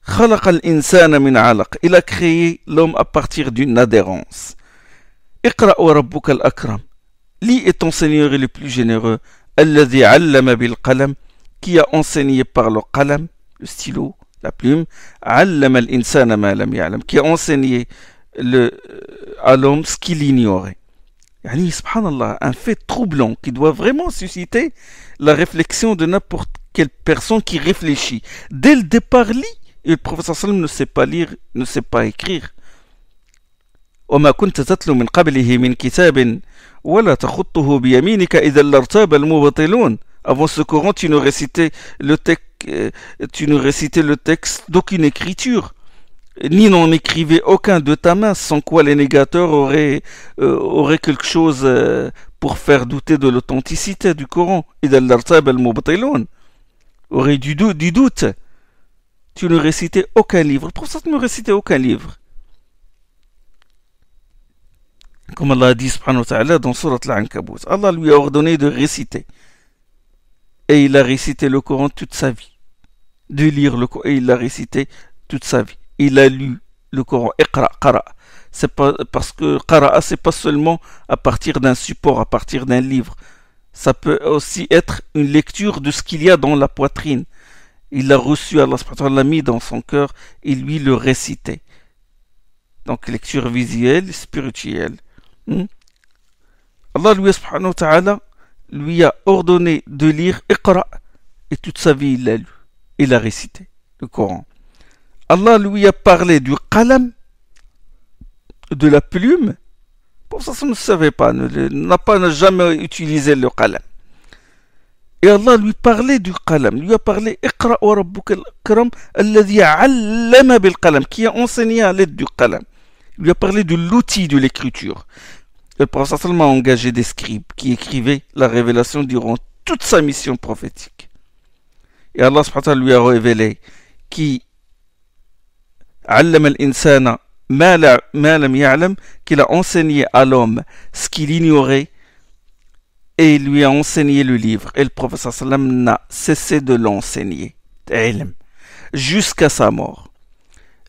Khalaq al-insana min alaq. Il a créé l'homme à partir d'une adhérence. Iqra wa rabbuka al-akram. Lis et ton Seigneur est le plus généreux. Alladhi allama bil qalam. Qui a enseigné par le qalam, le stylo, la plume, allama al-insana ma lam ya'lam, qui a enseigné à l'homme ce qu'il ignorait. Yani, subhanallah, un fait troublant qui doit vraiment susciter la réflexion de n'importe quelle personne qui réfléchit. Dès le départ, lit, et le prophète sallam ne sait pas lire, ne sait pas écrire. وما كنت تتلو من قبله من كتاب ولا تخطه بيمينك إذا لارتاب المبطلون. Avant ce Coran, tu ne récitais le texte d'aucune écriture, ni n'en écrivait aucun de ta main, sans quoi les négateurs auraient quelque chose pour faire douter de l'authenticité du Coran. إذا الارتاب المبطلون aurait du doute. Tu ne récitais aucun livre. Pour ça, tu ne récitais aucun livre. Comme Allah dit subhanahu wa ta'ala dans Surat Al-Ankabut. Allah lui a ordonné de réciter. Et il a récité le Coran toute sa vie. De lire le Coran. Et il l'a récité toute sa vie. Il a lu le Coran. Iqra, qara. C'est pas, parce que qara'a, c'est pas seulement à partir d'un support, à partir d'un livre. Ça peut aussi être une lecture de ce qu'il y a dans la poitrine. Il l'a reçu, Allah l'a mis dans son cœur et lui le récitait. Donc lecture visuelle, spirituelle. Allah lui, subhanahu wa ta'ala, lui a ordonné de lire Iqra et toute sa vie il l'a lu. Il a récité le Coran. Allah lui a parlé du qalam, de la plume. Pour ça, ne savait pas, n'a jamais utilisé le qalam. Et Allah lui parlait du qalam, lui a parlé Iqra wa rabbuka al-akram alladhi 'allama bil qalam, qui a enseigné à l'aide du qalam. Il lui a parlé de l'outil de l'écriture. Le prophète a engagé des scribes qui écrivaient la révélation durant toute sa mission prophétique. Et Allah subhanahu wa ta'ala lui a révélé qui 'allama al-insana ma lam ya'lam, qu'il a enseigné à l'homme ce qu'il ignorait. Et il lui a enseigné le livre. Et le prophète sallam n'a cessé de l'enseigner. Jusqu'à sa mort.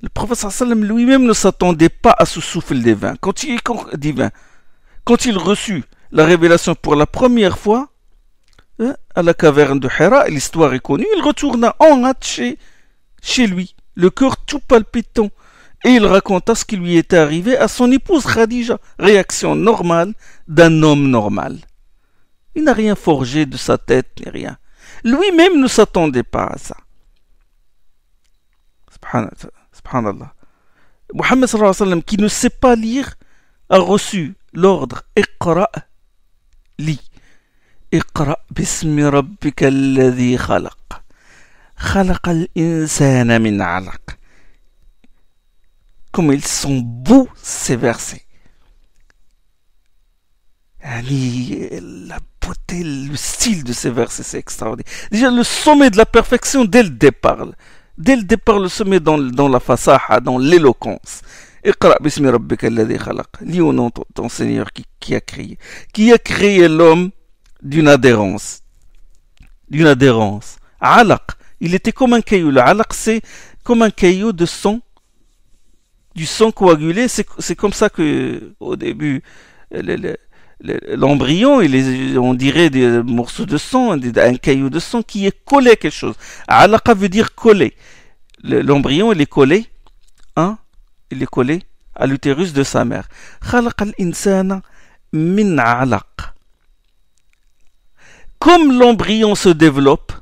Le prophète sallam lui-même ne s'attendait pas à ce souffle divin. Quand il reçut la révélation pour la première fois, à la caverne de Hira, l'histoire est connue, il retourna en hâte chez lui, le cœur tout palpitant. Et il raconta ce qui lui était arrivé à son épouse Khadija. Réaction normale d'un homme normal. Il n'a rien forgé de sa tête, ni rien. Lui-même ne s'attendait pas à ça. Subhanallah. Muhammad sallallahu alayhi wa sallam, qui ne sait pas lire, a reçu l'ordre Iqra, lis. Iqra bismi rabbika alladhi khalaq. Khalaq al-insana min 'alaq. Comme ils sont beaux ces versets. La beauté, le style de ces versets, c'est extraordinaire. Déjà, le sommet de la perfection dès le départ. Dès le départ, le sommet dans la fasaha, dans l'éloquence. Iqra bismi rabbika alladhi khalaq. Lis au nom de ton Seigneur qui a créé. Qui a créé l'homme d'une adhérence. D'une adhérence. Alaq. Il était comme un caillou. Le alaq, c'est comme un caillou de sang. Du sang coagulé. C'est comme ça que, au début, l'embryon, on dirait des morceaux de sang, un caillou de sang qui est collé à quelque chose. Alaqa veut dire collé. L'embryon, il est collé, il est collé à l'utérus de sa mère. Khalaqa al-insana min alaq. Comme l'embryon se développe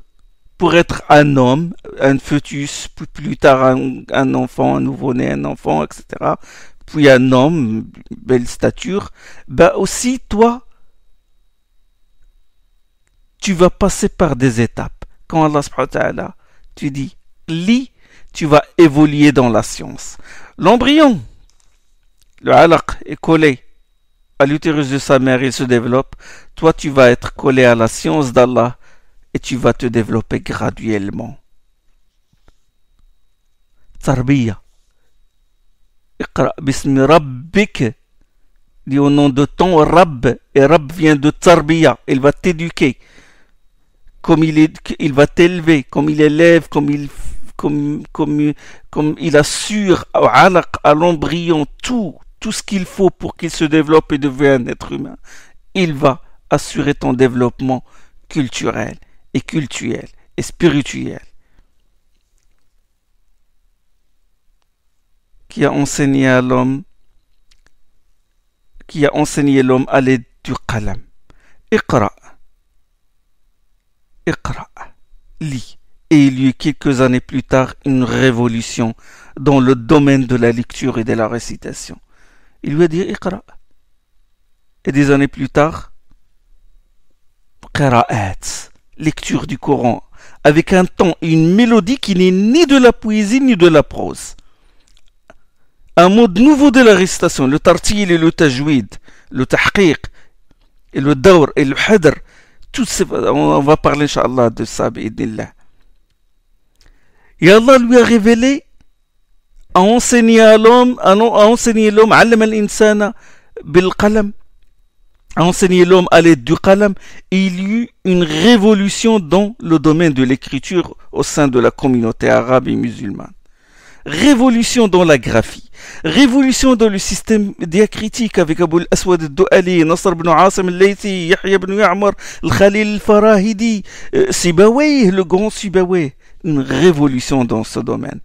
pour être un homme, un fœtus, plus tard un enfant, un nouveau-né, un enfant, etc., puis un homme, belle stature, aussi toi, tu vas passer par des étapes. Quand Allah subhanahu wa ta'ala, tu dis, lis, tu vas évoluer dans la science. L'embryon, le alaq est collé à l'utérus de sa mère, il se développe. Toi, tu vas être collé à la science d'Allah et tu vas te développer graduellement. Tarbiya. Iqra bismi rabbik. Dis au nom de ton Rabb. Et Rabb vient de Tarbiya. Il va t'éduquer. Comme il va t'élever. Comme il élève. Comme il assure à l'embryon tout ce qu'il faut pour qu'il se développe et devienne un être humain. Il va assurer ton développement culturel et cultuel et spirituel. Qui a enseigné l'homme à l'aide du qalam. Iqra, lis. Et il y eut quelques années plus tard une révolution dans le domaine de la lecture et de la récitation. Il lui a dit Iqra. Et des années plus tard, qira'at, lecture du Coran, avec un ton et une mélodie qui n'est ni de la poésie ni de la prose. Un mode nouveau de la récitation, le tartil et le tajwid, le tahqiq, et le dawr et le hadr, on va parler Inch'Allah de ça, bi'idnillah. Et Allah lui a révélé, a enseigné à l'homme, allama al-insana bil qalam, a enseigné l'homme à l'aide du qalam, et il y eut une révolution dans le domaine de l'écriture au sein de la communauté arabe et musulmane. Révolution dans la graphie, révolution dans le système diacritique avec Abu al-Aswad al-Du'ali, Nasr ibn Asim al-Laythi, Yahya ibn Ya'mar, al-Khalil al-Farahidi, Sibawayh, le grand Sibawayh. Une révolution dans ce domaine.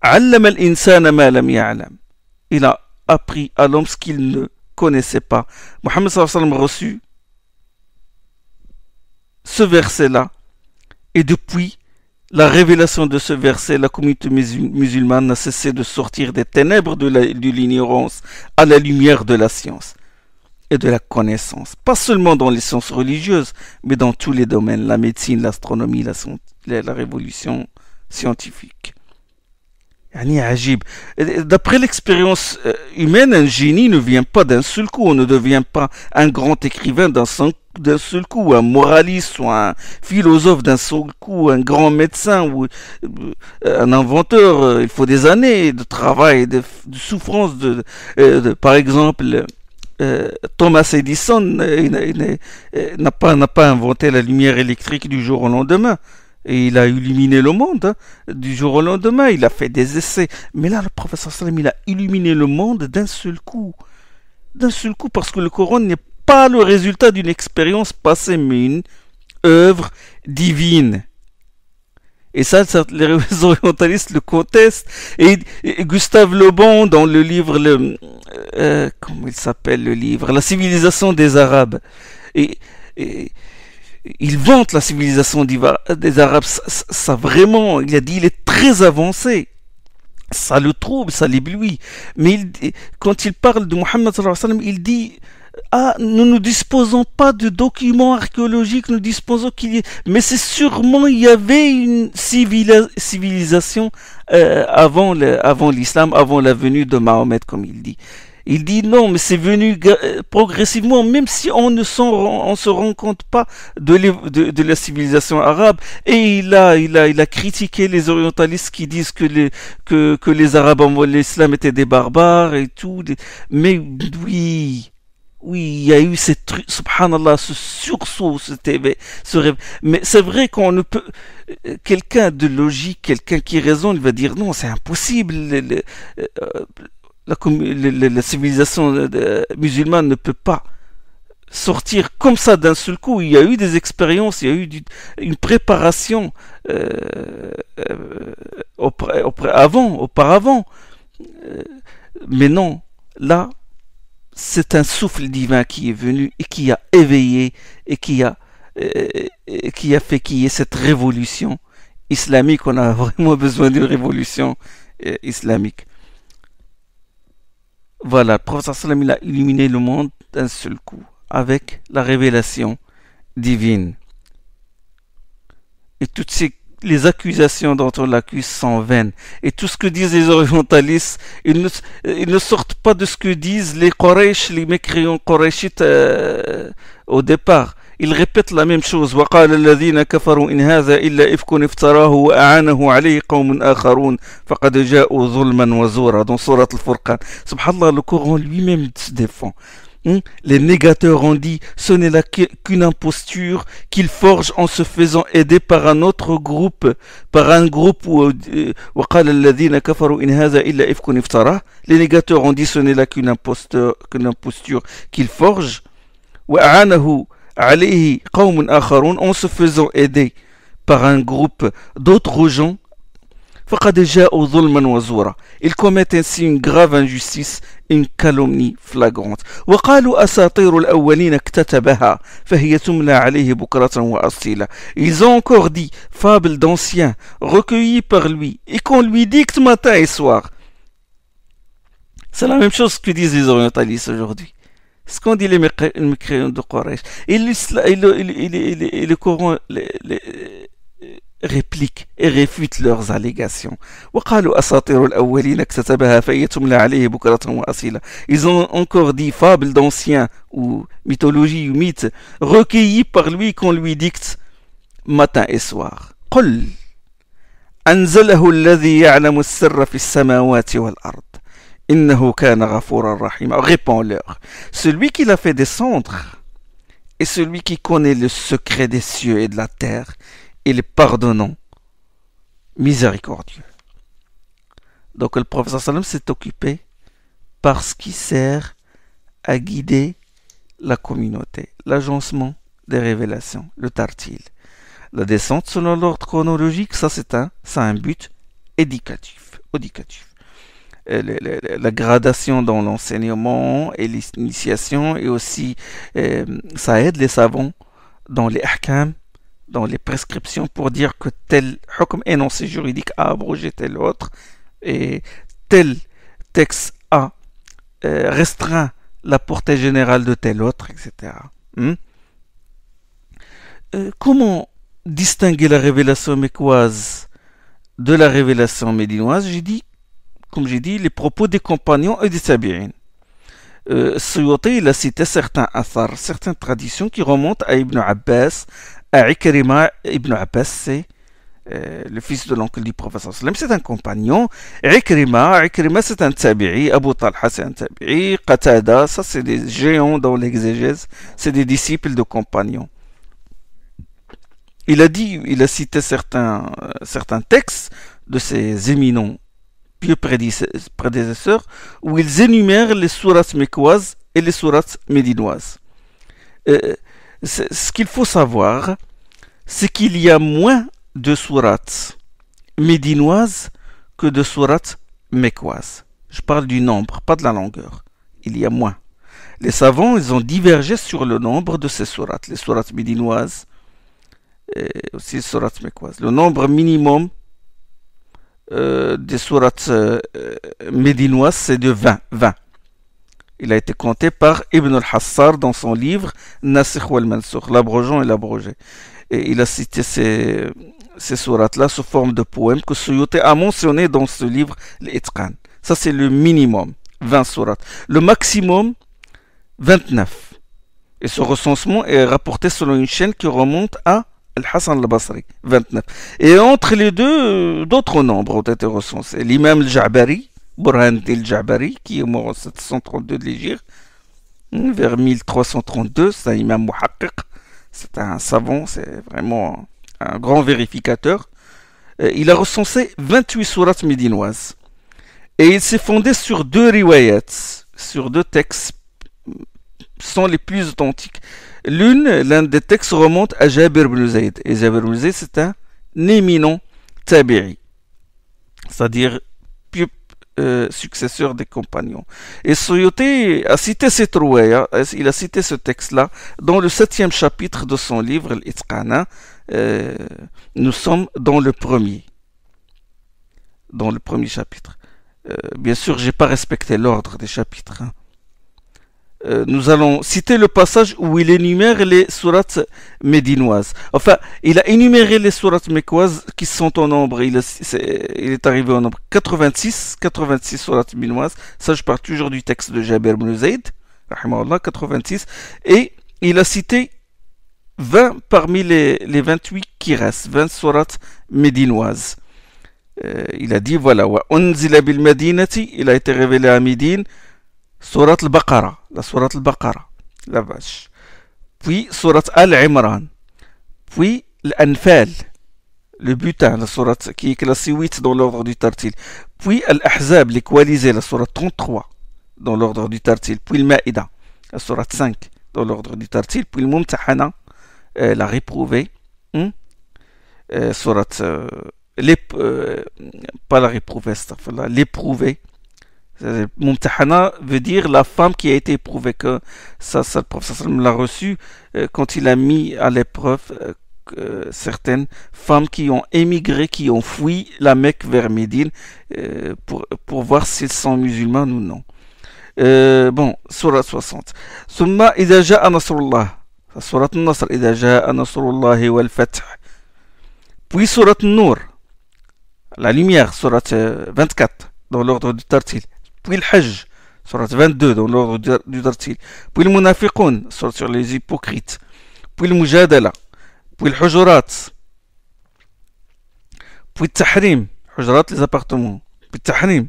Allama al-insana ma lam ya'lam. Il a appris à l'homme ce qu'il ne connaissait pas. Mohammed sallallahu alayhi wa sallam reçut ce verset-là, et depuis la révélation de ce verset, la communauté musulmane n'a cessé de sortir des ténèbres de l'ignorance à la lumière de la science et de la connaissance. Pas seulement dans les sciences religieuses, mais dans tous les domaines, la médecine, l'astronomie, la révolution scientifique. D'après l'expérience humaine, un génie ne vient pas d'un seul coup. On ne devient pas un grand écrivain d'un seul coup, un moraliste ou un philosophe d'un seul coup, un grand médecin ou un inventeur. Il faut des années de travail, de souffrance. Par exemple, Thomas Edison n'a pas inventé la lumière électrique du jour au lendemain. Et il a illuminé le monde du jour au lendemain. Il a fait des essais. Mais là, le professeur sallam, il a illuminé le monde d'un seul coup. D'un seul coup, parce que le Coran n'est pas le résultat d'une expérience passée, mais une œuvre divine. Et ça, les orientalistes le contestent. Et Gustave Le Bon, dans le livre, comment il s'appelle le livre, La civilisation des Arabes. Et il vante la civilisation des Arabes. Ça vraiment, il a dit, il est très avancé. Ça le trouble, ça l'éblouit. Mais quand il parle de Mohammed sallallahu alayhi wa sallam, il dit, nous ne disposons pas de documents archéologiques, nous disposons mais c'est sûrement, il y avait une civilisation avant l'islam, avant la venue de Mahomet, comme il dit. Il dit non, mais c'est venu progressivement, même si on se rend compte pas de la civilisation arabe. Et il a critiqué les orientalistes qui disent que les Arabes avant l'islam étaient des barbares et tout. Mais oui, il y a eu cette truc, subhanallah, ce sursaut, ce rêve. Mais c'est vrai qu'on ne peut, quelqu'un de logique, quelqu'un qui raisonne, il va dire non, c'est impossible. La civilisation musulmane ne peut pas sortir comme ça d'un seul coup. Il y a eu des expériences, il y a eu une préparation auparavant. Mais non, là, c'est un souffle divin qui est venu et qui a éveillé et qui a fait qu'il y ait cette révolution islamique. On a vraiment besoin d'une révolution islamique. Voilà, le prophète sallam, il a illuminé le monde d'un seul coup, avec la révélation divine. Et toutes les accusations dont on l'accuse sont vaines. Et tout ce que disent les orientalistes, ils ne sortent pas de ce que disent les Quraysh, les mécréants Qurayshites au départ. Ils répètent la même chose. وقال الذين كفروا إن هذا إلا إفك افتراه وأعانه عليه قوم آخرون فقد جاءوا ظلما وزورا dans Surat al-Furqan. Subhanallah, le Coran lui-même se défend. Les négateurs ont dit ce n'est là qu'une imposture qu'ils forgent en se faisant aider par un autre groupe, où وقال الذين كفروا إن هذا إلا إفك افتراه. Les négateurs ont dit ce n'est là qu'une imposture qu'ils forgent. وأعانه عليه قوم آخرون, en se faisant aider par un groupe d'autres gens. فقد جاءوا ظلما وزورا. Ils commettent ainsi une grave injustice, une calomnie flagrante. وقالوا أساطير الأولين اكتتبها فهي تملى عليه بكرة وأصيلا. Ils ont encore dit fables d'anciens recueillies par lui et qu'on lui dicte matin et soir. C'est la même chose que disent les orientalistes aujourd'hui. Ce qu'on dit les mécréants de Quraysh. Et le Coran répliquent et réfutent leurs allégations. Ils ont encore dit fables d'anciens ou mythologie ou mythes recueillis par lui qu'on lui dicte matin et soir. قل أنزله الذي يعلم السر في السماوات والأرض إنه كان غفورا رحيما. Réponds-leur. Celui qui l'a fait descendre est celui qui connaît le secret des cieux et de la terre, il est pardonnant, miséricordieux. Donc le prophète sallam s'est occupé parce qu'il sert à guider la communauté, l'agencement des révélations, le tartil. La descente selon l'ordre chronologique, ça a un but éducatif. La gradation dans l'enseignement et l'initiation, et aussi ça aide les savants dans les ahkam, dans les prescriptions, pour dire que tel hukm énoncé juridique a abrogé tel autre, et tel texte a restreint la portée générale de tel autre, etc. Comment distinguer la révélation mécoise de la révélation médinoise? Comme j'ai dit, les propos des compagnons et des tabi'in. Suyuti, il a cité certains athars, certaines traditions qui remontent à Ibn Abbas, à Ikrima. Ibn Abbas, c'est le fils de l'oncle du prophète sallam, c'est un compagnon. Ikrima, c'est un tabi'i. Abu Talha, c'est un tabi'i. Qatada, ça c'est des géants dans l'exégèse, c'est des disciples de compagnons. Il a cité certains textes de ces éminents pieux prédécesseurs où ils énumèrent les sourates mécoises et les sourates médinoises. Ce qu'il faut savoir, c'est qu'il y a moins de sourates médinoises que de sourates mécoises. Je parle du nombre, pas de la longueur. Il y a moins. Les savants, ils ont divergé sur le nombre de ces sourates. Les sourates médinoises et aussi les sourates mécoises. Le nombre minimum des sourates médinoises, c'est de 20. Il a été compté par Ibn al-Hassar dans son livre Nasikh wal-Mansukh, l'abrogeant et l'abrogé. Et il a cité ces sourates-là sous forme de poèmes que Suyuti a mentionné dans ce livre, l'Itqan. Ça, c'est le minimum, 20 sourates. Le maximum, 29. Et ce recensement est rapporté selon une chaîne qui remonte à Al-Hassan al-Basri, 29. Et entre les deux, d'autres nombres ont été recensés. L'imam al-Ja'bari, Burhan al-Ja'bari, qui est mort en 732 de l'Hégire, vers 1332, c'est un imam muhaqqiq, c'est un savant, c'est vraiment un grand vérificateur. Il a recensé 28 sourates médinoises. Et il s'est fondé sur deux riwayats, sur deux textes sont les plus authentiques. L'un des textes remonte à Jabir ibn Zayd. Et Jabir ibn Zayd, c'est un éminent tabi'i, c'est-à-dire successeur des compagnons. Et Suyuti a cité cette riwaya, il a cité ce texte-là dans le 7e chapitre de son livre, l'Itqana. Nous sommes dans le premier chapitre. Bien sûr, j'ai pas respecté l'ordre des chapitres. Nous allons citer le passage où il énumère les sourates médinoises. Enfin, il a énuméré les sourates mécoises qui sont au nombre. Il est arrivé au nombre 86 sourates médinoises. Ça, je parle toujours du texte de Jabir ibn Zayd, rahimahullah, 86. Et il a cité 20 parmi les 28 qui restent, 20 sourates médinoises. Il a dit, voilà, wa unzila bil madinati, il a été révélé à Médine, Surat al-Baqara, la Surat al-Baqara, la vache. Puis Surat al-Imran. Puis l'Anfal, le butin, la Surat qui est classée 8 dans l'ordre du Tartil. Puis Al-Ahzab, les coalisés, la Surat 33 dans l'ordre du Tartil. Puis le Ma'ida, la Surat 5 dans l'ordre du Tartil. Puis le Mumtahana, la réprouvée. Surat, pas la réprouvée, l'éprouvée. Mumtahana veut dire la femme qui a été éprouvée, que ça le prophète l'a reçu quand il a mis à l'épreuve certaines femmes qui ont émigré, qui ont fui la Mecque vers Médine pour voir s'ils sont musulmans ou non. Bon, Surat 60. Summa idha ja'a nasrullah. Surat al-Nasr, idha ja'a nasrullahi wal fath. Puis Surat Nour, la lumière, Surat 24, dans l'ordre du Tartil. Puis le Hajj, Surat 22, dans l'ordre du Tartil. Puis le Munafiqun, sur les hypocrites. Puis le Mujadala. Puis le Hujurat. Puis le Tahrim, Hujurat, les appartements. Puis le Tahrim.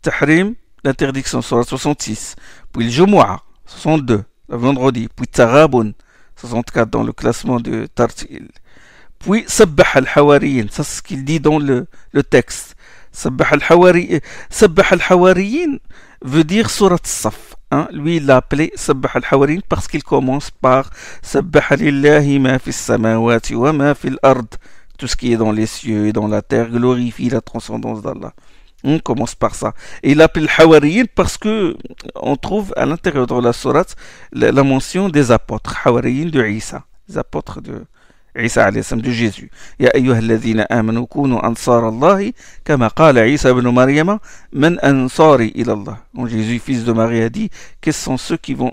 Tahrim, l'interdiction, Surat 66. Puis le Jumu'ah, 62, le vendredi. Puis Taghabun, 64 dans le classement de Tartil. Puis Sabbah al-Hawariyin, ça c'est ce qu'il dit dans le texte. Sabbah al-Hawariyin veut dire Surat Saf. Hein? Lui il l'a appelé Sabbah al-Hawariyin parce qu'il commence par Sabbah lillahi ma fi samawati wa ma fi al-ard. Tout ce qui est dans les cieux et dans la terre glorifie la transcendance d'Allah. On commence par ça. Et il l'appelle Hawariyin parce que on trouve à l'intérieur de la sourate la mention des apôtres. Hawariyin de Isa. Les apôtres de Isa alayhi salam, de Jésus. Ya ayyuha alladhina amanu kunu ansar Allah kama qala Isa ibn Maryama man ansari ila Allah. Donc Jésus fils de Marie a dit quels sont ceux qui me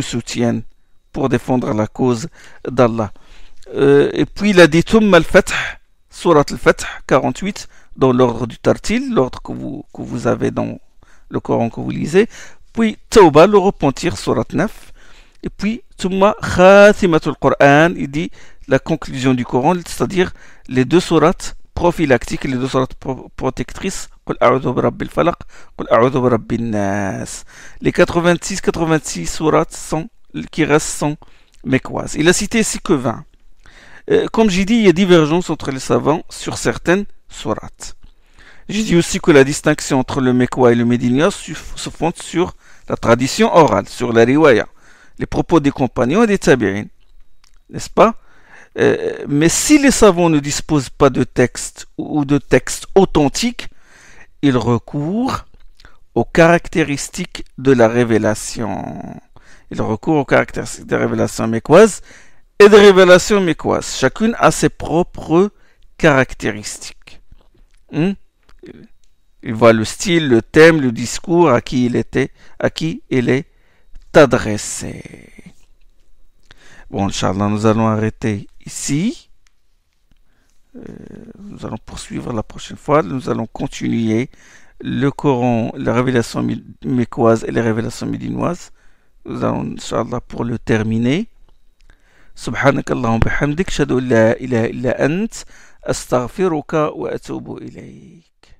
soutiennent pour défendre la cause d'Allah. Et puis il a dit Thumma al-Fath, Surat al-Fath 48 dans l'ordre du Tartil, l'ordre que vous avez dans le Coran que vous lisez. Puis Tawbah, le repentir, Surat 9. Et puis Thumma Khatimatul Qur'an, il dit la conclusion du Coran, c'est-à-dire les deux sourates prophylactiques, les deux sourates protectrices. Qul a'udhu bi rabbil falaq, Qul a'udhu bi rabbin nas. Les 86 sourates qui restent sont mécoises. Il a cité ici que 20. Comme j'ai dit, il y a divergence entre les savants sur certaines sourates. J'ai dit aussi que la distinction entre le Mekwa et le Médinois se fonde sur la tradition orale, sur la riwaya, les propos des compagnons et des tabi'in, n'est-ce pas? Mais si les savants ne disposent pas de texte ou de texte authentique, ils recourent aux caractéristiques de la révélation. Ils recourent aux caractéristiques de la révélation mécoise et de révélation mécoise. Chacune a ses propres caractéristiques. Il voit le style, le thème, le discours, à qui il est adressé. Bon, Inch'Allah, nous allons arrêter ici. Nous allons poursuivre la prochaine fois. Nous allons continuer le Coran, la révélation mécoise et les révélations médinoises. Nous allons, Inch'Allah, pour le terminer. سبحانك اللهم وبحمدك أشهد أن لا إله إلا أنت أستغفرك وأتوب إليك